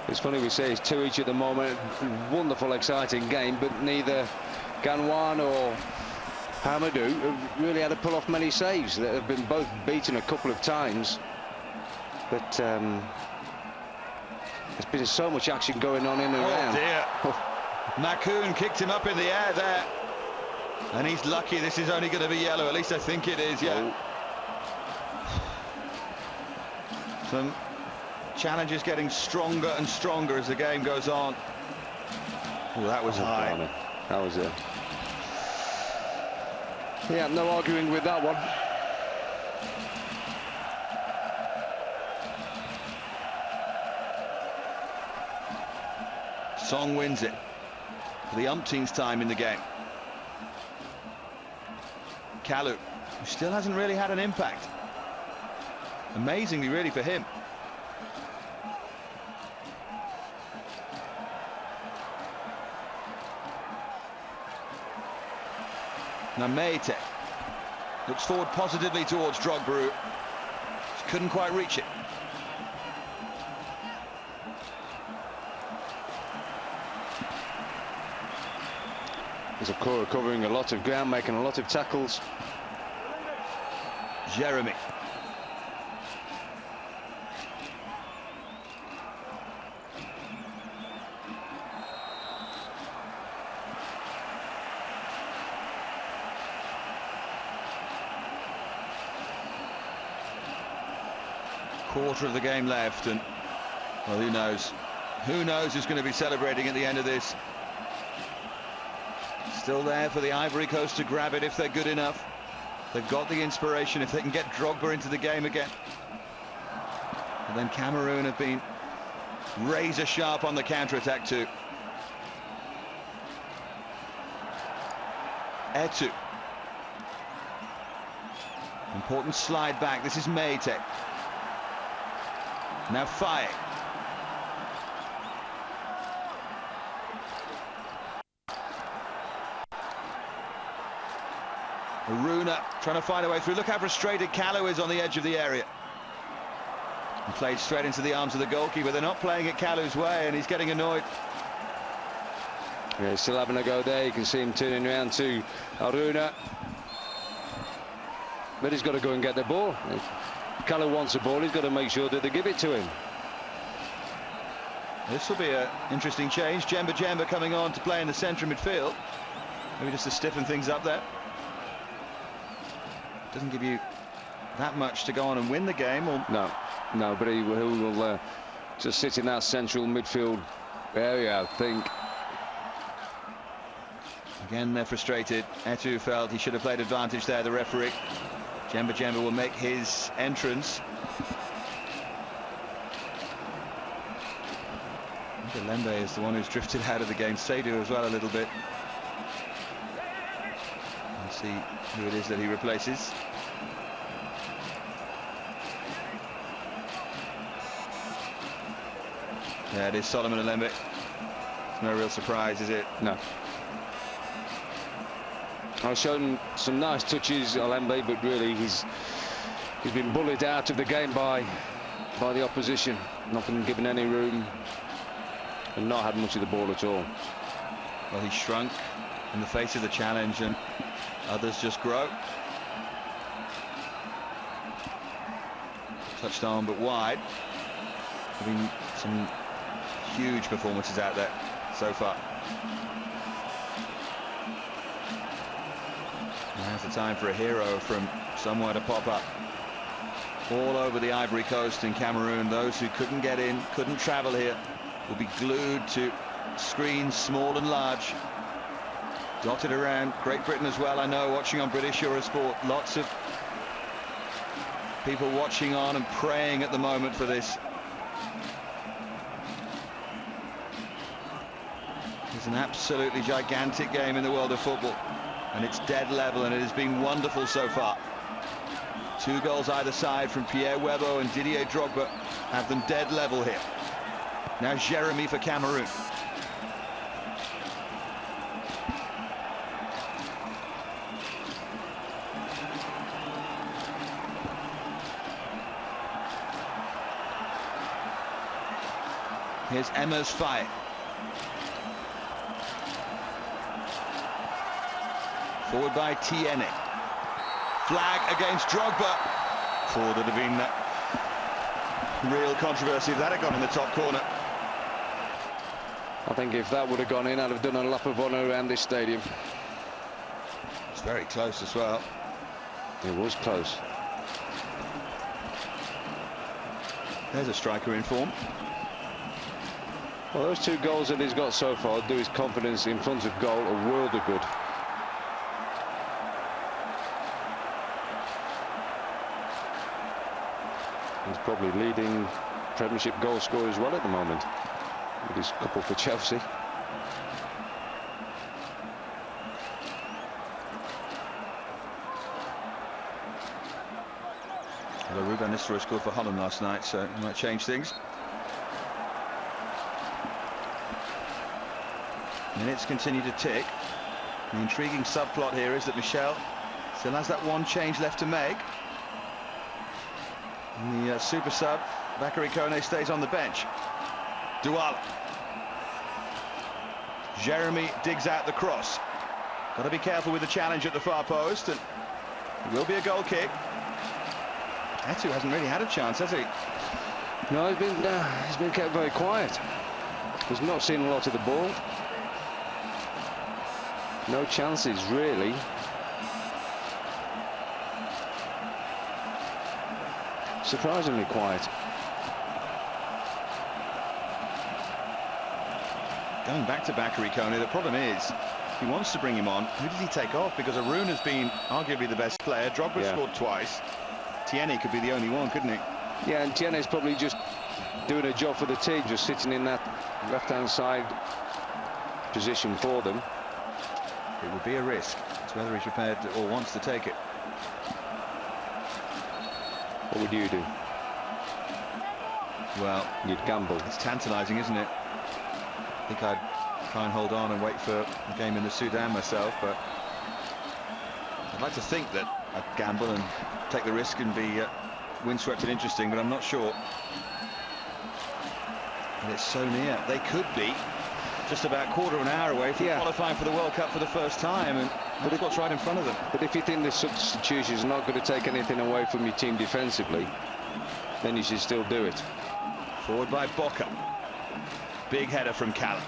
It's funny we say it's 2 each at the moment. Wonderful, exciting game, but neither Ganwan or Hamadou have really had to pull off many saves. They have been both beaten a couple of times, but there's been so much action going on in and around. Oh dear. Makoun kicked him up in the air there, and he's lucky this is only going to be yellow. At least I think it is. Yeah. Some challenges getting stronger and stronger as the game goes on. Oh, that was high. That was it. Yeah, no arguing with that one. Song wins it for the umpteenth time in the game. Kalu, who still hasn't really had an impact. Amazingly, really, for him. Now Meite looks forward positively towards Drogba. Couldn't quite reach it. There's a core covering a lot of ground, making a lot of tackles. Jeremy. Quarter of the game left, and well, who knows? Who knows who's going to be celebrating at the end of this? Still there for the Ivory Coast to grab it if they're good enough. They've got the inspiration if they can get Drogba into the game again. And then Cameroon have been razor sharp on the counter-attack too. Eto'o. Important slide back. This is Mayte. Now Faye. Aruna trying to find a way through. Look how frustrated Kalu is on the edge of the area. And played straight into the arms of the goalkeeper. They're not playing it Kalu's way, and he's getting annoyed. Yeah, he's still having a go there. You can see him turning around to Aruna. But he's got to go and get the ball. If Kalu wants the ball, he's got to make sure that they give it to him. This will be an interesting change. Jemba coming on to play in the centre midfield. Maybe just to stiffen things up there. Doesn't give you that much to go on and win the game. Or no, but he will just sit in that central midfield area, I think. Again, they're frustrated. Eto'o felt he should have played advantage there, the referee. Jemba will make his entrance. Lembe is the one who's drifted out of the game. Seydu as well a little bit. Let's see who it is that he replaces. Yeah, it is Solomon Lembe. It's no real surprise, is it? No. I've shown some nice touches, Lembe, but really he's been bullied out of the game by the opposition. Not been given any room and not had much of the ball at all. Well, he shrunk in the face of the challenge, and others just grow. Touched on but wide. There have been some huge performances out there so far. Now's the time for a hero from somewhere to pop up. All over the Ivory Coast in Cameroon, those who couldn't get in, couldn't travel here, will be glued to screens small and large, dotted around Great Britain as well. I know, watching on British Eurosport, lots of people watching on and praying at the moment for this. It's an absolutely gigantic game in the world of football, and it's dead level, and it has been wonderful so far. 2 goals either side from Pierre Webo and Didier Drogba have them dead level here. Now Jeremy for Cameroon. Here's Emma's fight. Forward by Tiene. Flag against Drogba. Oh, there'd have been real controversy if that had gone in the top corner. I think if that would have gone in, I'd have done a lap of honour around this stadium. It's very close as well. It was close. There's a striker in form. Well, those 2 goals that he's got so far do his confidence in front of goal a world of good. He's probably leading Premiership goal scorer as well at the moment, with his couple for Chelsea. Well, Ruben Nistelrooy scored for Holland last night, so it might change things. Minutes continue to tick. The intriguing subplot here is that Michel still has that one change left to make. And the super sub, Bakary Kone, stays on the bench. Douala. Jeremy digs out the cross. Got to be careful with the challenge at the far post, and it will be a goal kick. Eto'o hasn't really had a chance, has he? No, he's been kept very quiet. He's not seen a lot of the ball. No chances, really. Surprisingly quiet. Going back to Bakary Kone, the problem is he wants to bring him on. Who does he take off? Because Arun has been arguably the best player. Drogba scored twice. Tierney could be the only one, couldn't he? Yeah, and Tierney's probably just doing a job for the team, just sitting in that left-hand side position for them. It would be a risk. It's whether he's prepared or wants to take it. What would you do? Well, you'd gamble. It's tantalising, isn't it? I think I'd try and hold on and wait for a game in the Sudan myself, but I'd like to think that I'd gamble and take the risk and be windswept and interesting, but I'm not sure. And it's so near. They could be just about quarter of an hour away from qualifying for the World Cup for the first time, and that's what's right in front of them. But if you think the substitution is not going to take anything away from your team defensively, then you should still do it. Forward by Boca. Big header from Callum.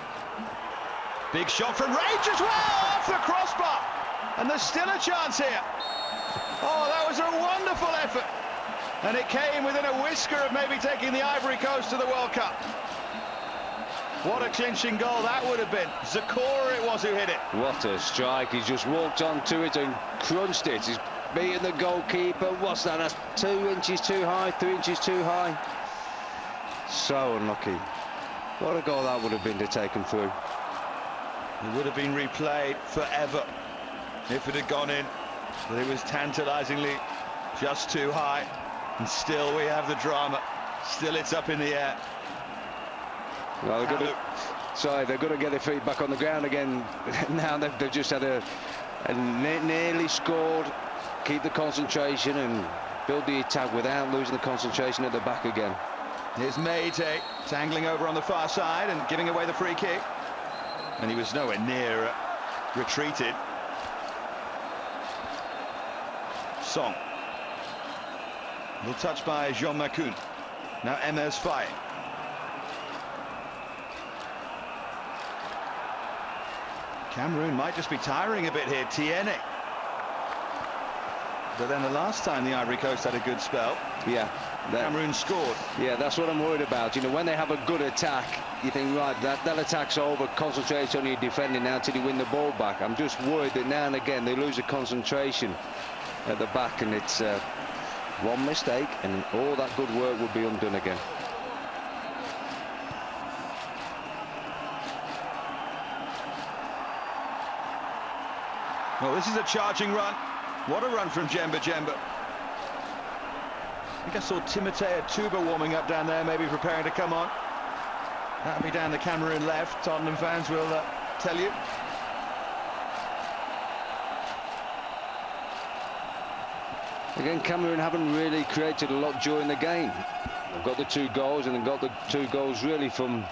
Big shot from Rage as well, off the crossbar. And there's still a chance here. Oh, that was a wonderful effort. And it came within a whisker of maybe taking the Ivory Coast to the World Cup. What a clinching goal that would have been. Zakora it was who hit it. What a strike. He's just walked onto it and crunched it. He's beaten the goalkeeper. What's that? That's 2 inches too high, 3 inches too high. So unlucky. What a goal that would have been to take him through. It would have been replayed forever if it had gone in. But it was tantalisingly just too high. And still we have the drama. Still it's up in the air. Well, they've got to get their feet back on the ground again. Now they've just had a nearly scored. Keep the concentration and build the attack without losing the concentration at the back again. Here's Mayte tangling over on the far side and giving away the free kick. And he was nowhere near retreated. Song. Little touch by Jean Macoun. Now Emers Faye. Cameroon might just be tiring a bit here. Tierney. But then the last time the Ivory Coast had a good spell, Cameroon scored. Yeah, that's what I'm worried about. You know, when they have a good attack, you think, right, that attack's over, concentrate on your defending now until you win the ball back. I'm just worried that now and again they lose a concentration at the back, and it's one mistake and all that good work will be undone again. Well, this is a charging run. What a run from Djemba Djemba. I think I saw Timothée Atuba warming up down there, maybe preparing to come on. That'll be down the Cameroon left. Tottenham fans will tell you. Again, Cameroon haven't really created a lot during the game. They've got the 2 goals, and they've got the 2 goals really from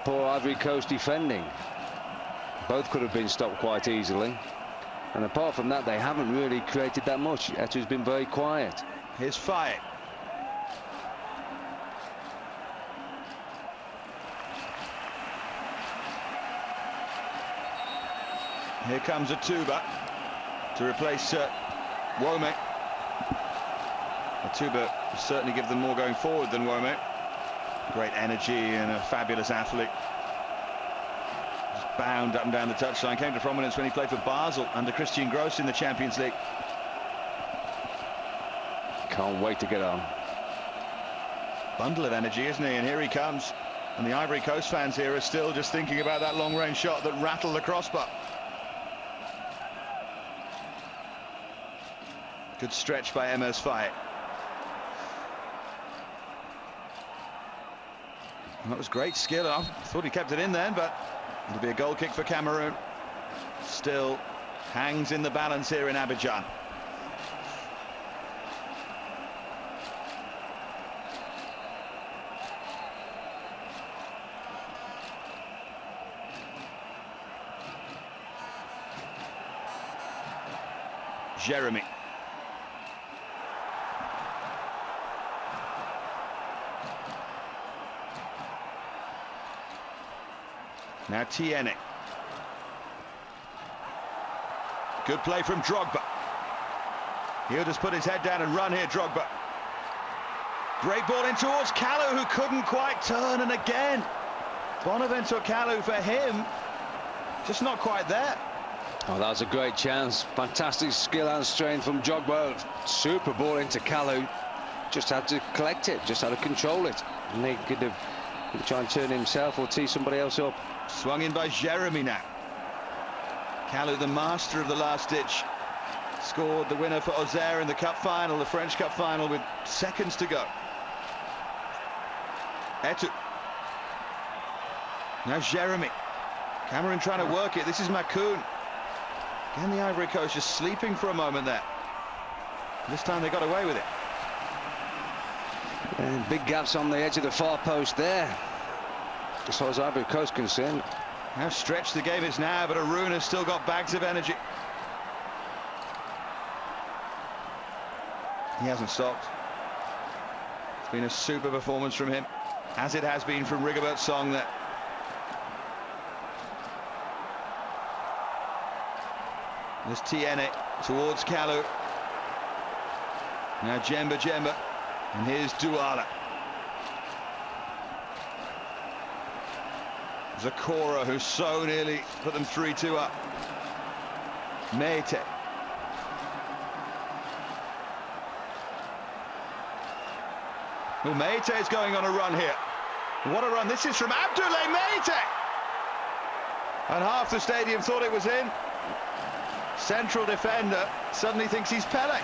poor Ivory Coast defending. Both could have been stopped quite easily. And apart from that, they haven't really created that much. Eto'o's been very quiet. Here's Faye. Here comes Atuba to replace Wome. Atuba will certainly give them more going forward than Wome. Great energy and a fabulous athlete. Just bound up and down the touchline. Came to prominence when he played for Basel under Christian Gross in the Champions League. Can't wait to get on. Bundle of energy, isn't he? And here he comes. And the Ivory Coast fans here are still just thinking about that long-range shot that rattled the crossbar. Good stretch by Emers Faye. That was great skill. I thought he kept it in then, but it'll be a goal kick for Cameroon. Still hangs in the balance here in Abidjan. Jeremy. Now Tiene. Good play from Drogba. He'll just put his head down and run here, Drogba. Great ball in towards Kalou, who couldn't quite turn, and again Bonaventure Kalou, for him, just not quite there. Oh, that was a great chance. Fantastic skill and strength from Drogba. Super ball into Kalou. Just had to collect it, just had to control it. And he could have try and turn himself or tee somebody else up. Swung in by Jeremy now. Kalou, the master of the last ditch, scored the winner for Auxerre in the cup final, the French cup final, with seconds to go. Eto'o. Now Jeremy. Cameroon trying to work it. This is Makoun. Again, the Ivory Coast just sleeping for a moment there. This time they got away with it. And big gaps on the edge of the far post there, as far as Ivory Coast concerned. How stretched the game is now, but Arun has still got bags of energy. He hasn't stopped. It's been a super performance from him, as it has been from Rigobert Song there. There's Tiene towards Kalou. Now Djemba, and here's Douala. Zakora, who so nearly put them 3-2 up. Meite. Well, Meite is going on a run here. What a run this is from Abdoulaye Meite! And half the stadium thought it was in. Central defender suddenly thinks he's Pele.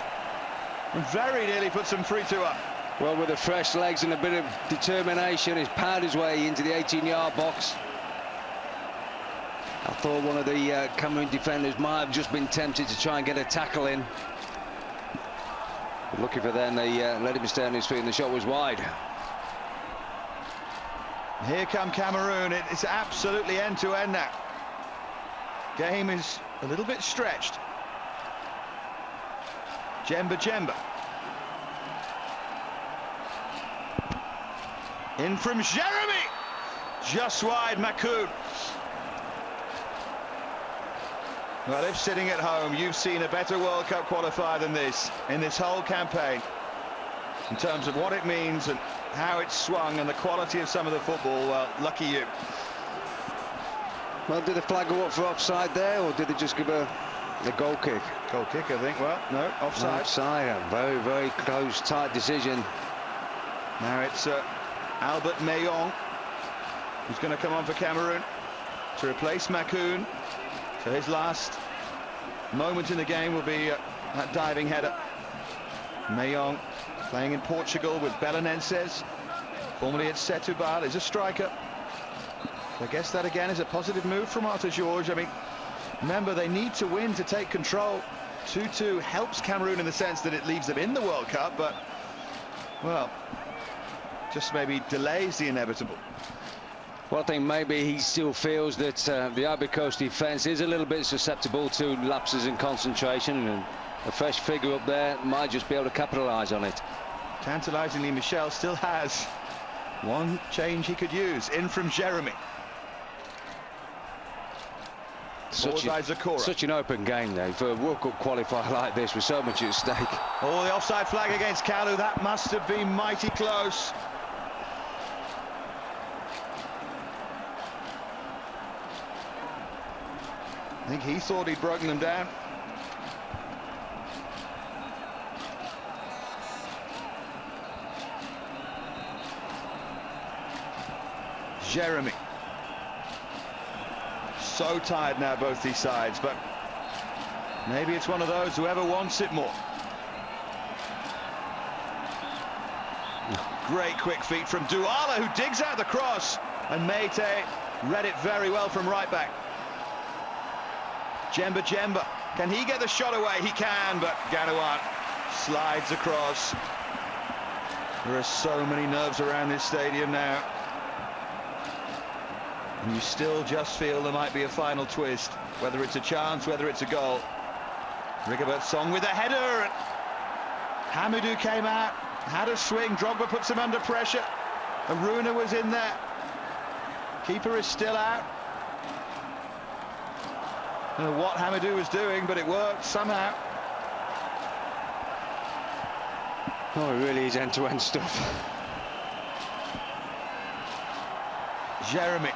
And very nearly puts them 3-2 up. Well, with the fresh legs and a bit of determination, he's pounded his way into the 18-yard box. I thought one of the Cameroon defenders might have just been tempted to try and get a tackle in. But lucky for them, they let him stay on his feet and the shot was wide. Here come Cameroon. It's absolutely end-to-end now. Game is a little bit stretched. Djemba. In from Jeremy. Just wide, Makoun. Well, if sitting at home you've seen a better World Cup qualifier than this in this whole campaign, in terms of what it means and how it's swung and the quality of some of the football, well, lucky you. Well, did the flag go up for offside there, or did they just give a goal kick? Goal kick, I think. Well, no, offside. Offside, a very, very close, tight decision. Now it's Albert Meillon who's going to come on for Cameroon to replace Makoun. So his last moment in the game will be that diving header. Meillon playing in Portugal with Belenenses, formerly at Setúbal, is a striker. So I guess that again is a positive move from Arthur George. I mean, remember, they need to win to take control. 2-2 helps Cameroon in the sense that it leaves them in the World Cup, but, well, just maybe delays the inevitable. Well, I think maybe he still feels that the Ivory Coast defence is a little bit susceptible to lapses in concentration, and a fresh figure up there might just be able to capitalise on it. Tantalisingly, Michel still has one change he could use. In from Jeremy. Such an open game, though, for a World Cup qualifier like this with so much at stake. Oh, the offside flag against Kalou. That must have been mighty close. I think he thought he'd broken them down. Jeremy. So tired now, both these sides, but maybe it's one of those, whoever wants it more. Great quick feet from Douala, who digs out the cross, and Meite read it very well from right back. Djemba, can he get the shot away? He can, but Ganouan slides across. There are so many nerves around this stadium now, and you still just feel there might be a final twist, whether it's a chance, whether it's a goal. Rigobert Song with a header. Hamidou came out, had a swing. Drogba puts him under pressure. Aruna was in there. Keeper is still out. I don't know what Hamidou was doing, but it worked somehow. Oh, it really is end-to-end stuff. Jeremy.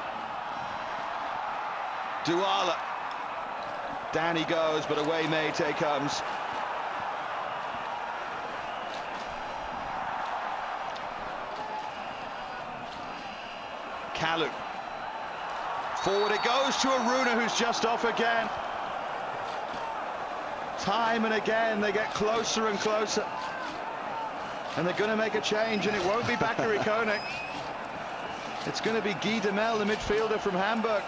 Douala. Down he goes, but away Meite comes. Kalu. Forward it goes to Aruna, who's just off again. Time and again they get closer and closer. And they're going to make a change, and it won't be Bakary Koné. It's going to be Guy Demel, the midfielder from Hamburg.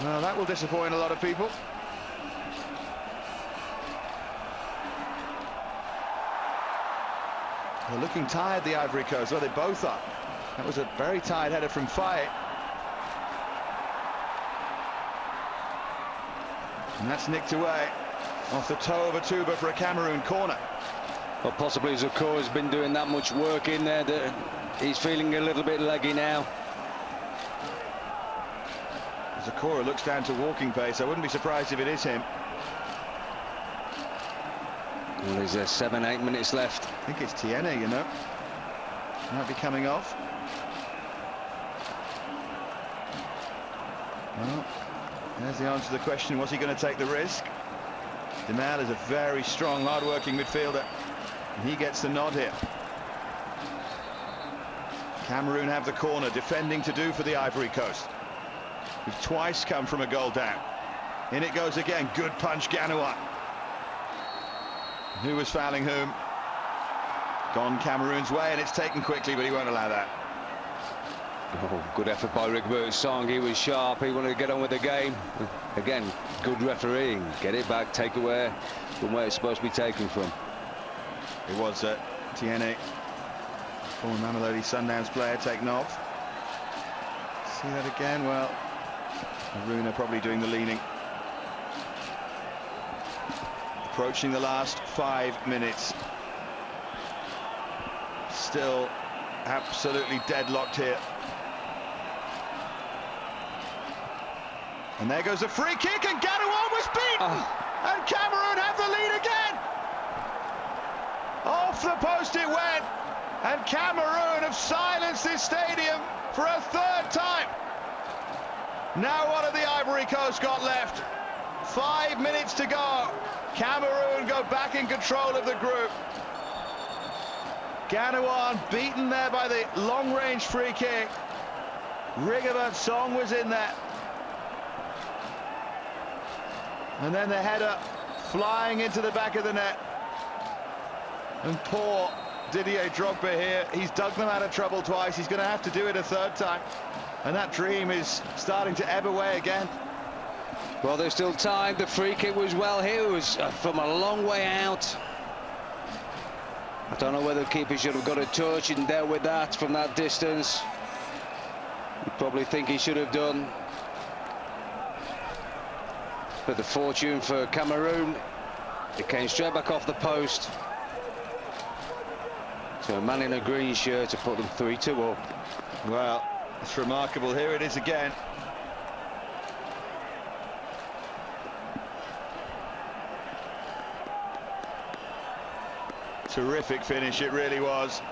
Well, that will disappoint a lot of people. They're looking tired, the Ivory Coast. Well, they both are. That was a very tired header from Faye. And that's nicked away off the toe of a tuba for a Cameroon corner. Well, possibly Zakor has been doing that much work in there that he's feeling a little bit leggy now. Zakora looks down to walking pace. I wouldn't be surprised if it is him. Well, there's 7-8 minutes left. I think it's Tiene, you know. Might be coming off. Well, there's the answer to the question. Was he going to take the risk? Demel is a very strong, hard-working midfielder, and he gets the nod here. Cameroon have the corner, defending to do for the Ivory Coast, who've twice come from a goal down. In it goes again. Good punch, Ganawa. Who was fouling whom? Gone Cameroon's way, and it's taken quickly, but he won't allow that. Oh, good effort by Rigobert Song. He was sharp. He wanted to get on with the game. Again, good refereeing. Get it back, take away from where it's supposed to be taken from. It was Tiene, former Mamelodi Sundowns player, taken off. See that again? Well, Aruna probably doing the leaning. Approaching the last 5 minutes. Still absolutely deadlocked here. And there goes a free kick, and Ganawa was beaten! And Cameroon have the lead again! Off the post it went, and Cameroon have silenced this stadium for a third time. Now what have the Ivory Coast got left? 5 minutes to go. Cameroon go back in control of the group. Ganawa beaten there by the long-range free kick. Rigobert Song was in there. And then the header flying into the back of the net. And poor Didier Drogba here. He's dug them out of trouble twice. He's going to have to do it a third time. And that dream is starting to ebb away again. Well, there's still time. The free kick was well hit. It was from a long way out. I don't know whether the keeper should have got a touch and dealt with that from that distance. You probably think he should have done. But the fortune for Cameroon, it came straight back off the post. So a man in a green shirt to put them 3-2 up. Well, it's remarkable. Here it is again. Terrific finish, it really was.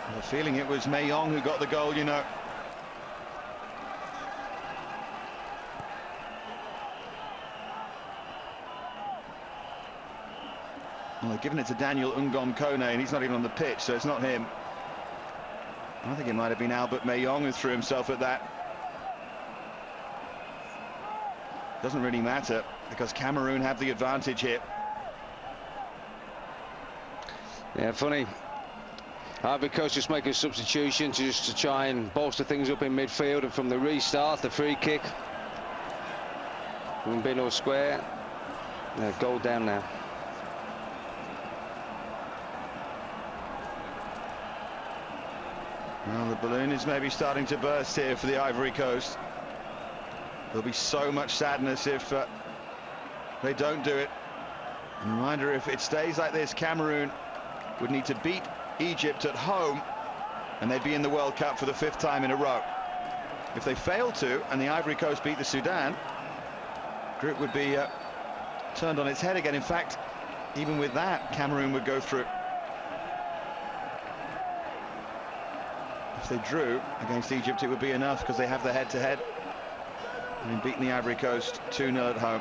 I have a feeling it was Mayong who got the goal, you know. Well, they've given it to Daniel Ngom Kone, and he's not even on the pitch, so it's not him. I think it might have been Albert Mayong who threw himself at that. Doesn't really matter, because Cameroon have the advantage here. Yeah, funny. Ivory Coast just make a substitution just to try and bolster things up in midfield, and from the restart, the free kick from Bino Square. Goal down now. Well, the balloon is maybe starting to burst here for the Ivory Coast. There'll be so much sadness if they don't do it. And reminder, if it stays like this, Cameroon would need to beat Egypt at home, and they'd be in the World Cup for the 5th time in a row. If they fail to, and the Ivory Coast beat the Sudan, group would be turned on its head again. In fact, even with that, Cameroon would go through. If they drew against Egypt, it would be enough, because they have the head-to-head, and beaten the Ivory Coast 2-0 at home.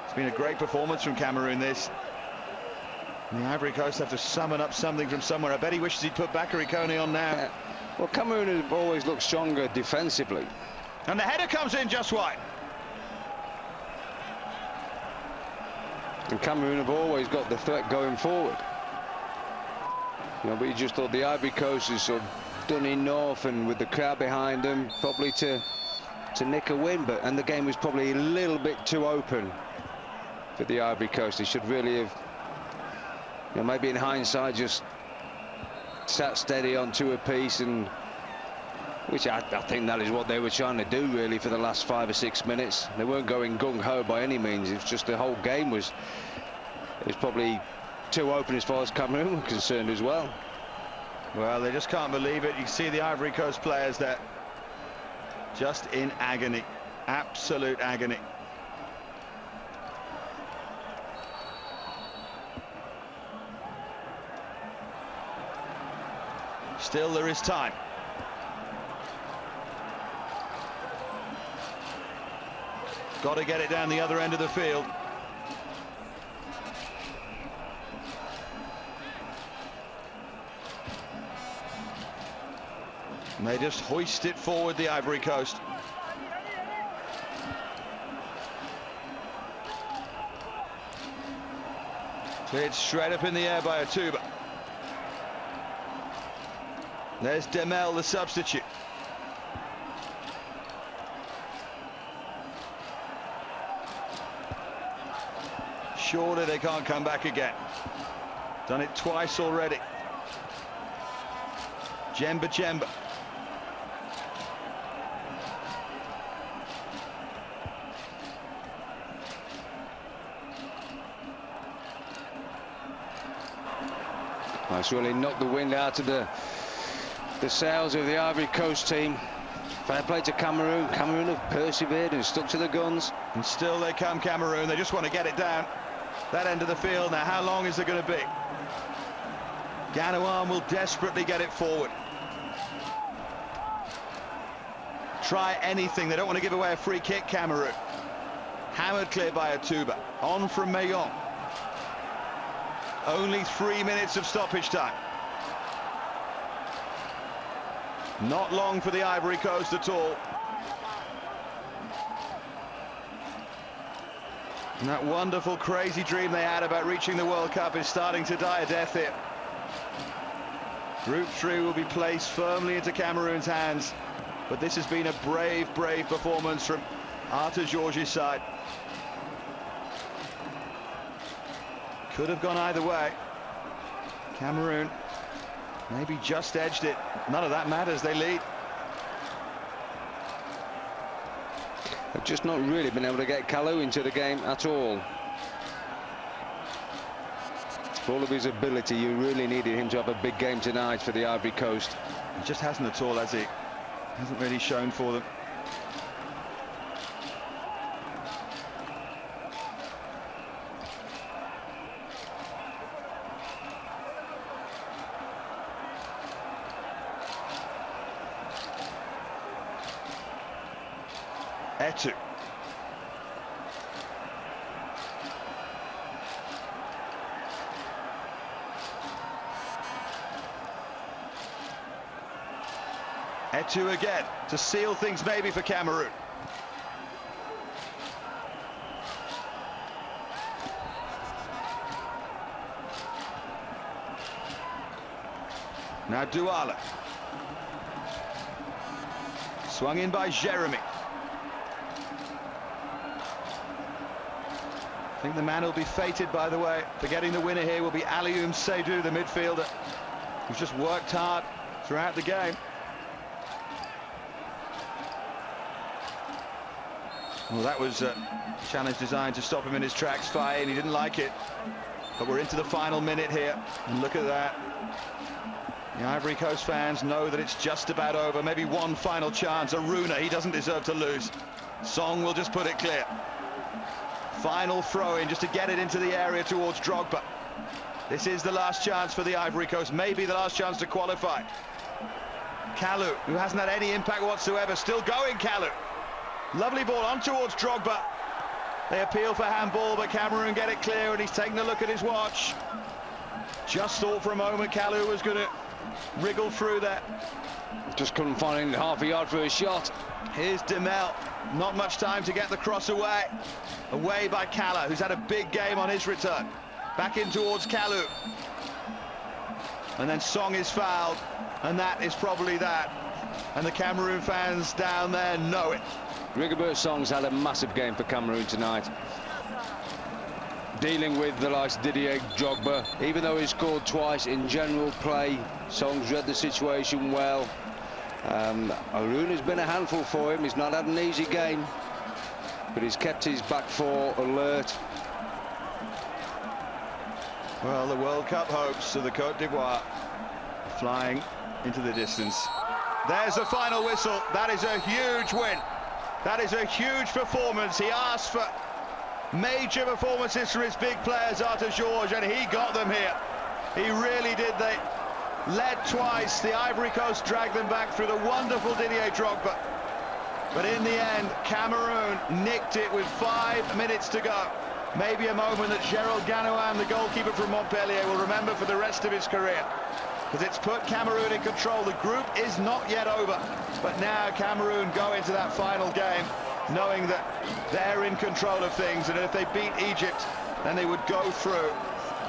It's been a great performance from Cameroon, this. And the Ivory Coast have to summon up something from somewhere. I bet he wishes he'd put Bakary Koné on now. Yeah. Well, Cameroon have always looked stronger defensively. And the header comes in just wide. And Cameroon have always got the threat going forward. You know, but you just thought the Ivory Coast is sort of done enough, and with the crowd behind them, probably to nick a win. And the game was probably a little bit too open for the Ivory Coast. They should really have, you know, maybe in hindsight, just sat steady on 2 apiece, and which I think that is what they were trying to do really for the last 5 or 6 minutes. They weren't going gung-ho by any means. It's just the whole game was probably too open as far as Cameroon were concerned as well. Well, they just can't believe it. You see the Ivory Coast players there just in agony, absolute agony. Still, there is time. Got to get it down the other end of the field. And they just hoist it forward, the Ivory Coast. Cleared straight up in the air by Eto'o. There's Demel, the substitute. Surely they can't come back again. Done it twice already. Jemba. That's really knocked the wind out of the sails of the Ivory Coast team. Fair play to Cameroon. Cameroon have persevered and stuck to the guns. And still they come, Cameroon. They just want to get it down that end of the field. Now, how long is there going to be? Ghanouan will desperately get it forward. Try anything. They don't want to give away a free kick, Cameroon. Hammered clear by Eto'o. On from Mayon. Only 3 minutes of stoppage time. Not long for the Ivory Coast at all. And that wonderful, crazy dream they had about reaching the World Cup is starting to die a death here. Group 3 will be placed firmly into Cameroon's hands. But this has been a brave performance from Arthur Georges' side. Could have gone either way. Cameroon maybe just edged it. None of that matters, they lead. They've just not really been able to get Kalou into the game at all. For all of his ability, you really needed him to have a big game tonight for the Ivory Coast. He just hasn't at all, has he? Hasn't really shown for them. Eto'o. Eto'o again to seal things maybe for Cameroon. Now Douala. Swung in by Jeremy. I think the man will be fated, by the way, for getting the winner here will be Alioune Seydou, the midfielder, who's just worked hard throughout the game. Well, that was a challenge designed to stop him in his tracks, Faye, and he didn't like it. But we're into the final minute here, and look at that. The Ivory Coast fans know that it's just about over. Maybe one final chance. Aruna, he doesn't deserve to lose. Song will just put it clear. Final throw-in just to get it into the area towards Drogba. This is the last chance for the Ivory Coast, maybe the last chance to qualify. Kalu, who hasn't had any impact whatsoever, still going, Kalu. Lovely ball on towards Drogba. They appeal for handball, but Cameroon get it clear, and he's taking a look at his watch. Just thought for a moment Kalu was going to wriggle through there. Just couldn't find half a yard for a shot. Here's Demel. Not much time to get the cross away. Away by Kala, who's had a big game on his return. Back in towards Kalu. And then Song is fouled, and that is probably that. And the Cameroon fans down there know it. Rigobert Song's had a massive game for Cameroon tonight. Dealing with the likes of Didier Drogba, even though he scored twice in general play, Song's read the situation well. Aruna's been a handful for him. He's not had an easy game, but he's kept his back four alert. Well, the World Cup hopes of the Côte d'Ivoire flying into the distance. There's the final whistle. That is a huge win. That is a huge performance. He asked for major performances from his big players, Arthur Georges, and he got them here. He really did. They led twice. The Ivory Coast dragged them back through the wonderful Didier Drogba. But in the end, Cameroon nicked it with 5 minutes to go. Maybe a moment that Gerald Ganouan, the goalkeeper from Montpellier, will remember for the rest of his career. Because it's put Cameroon in control. The group is not yet over. But now Cameroon go into that final game knowing that they're in control of things, and if they beat Egypt, then they would go through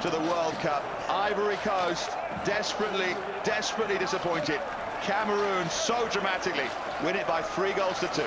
to the World Cup. Ivory Coast desperately disappointed. Cameroon so dramatically win it by 3 goals to 2.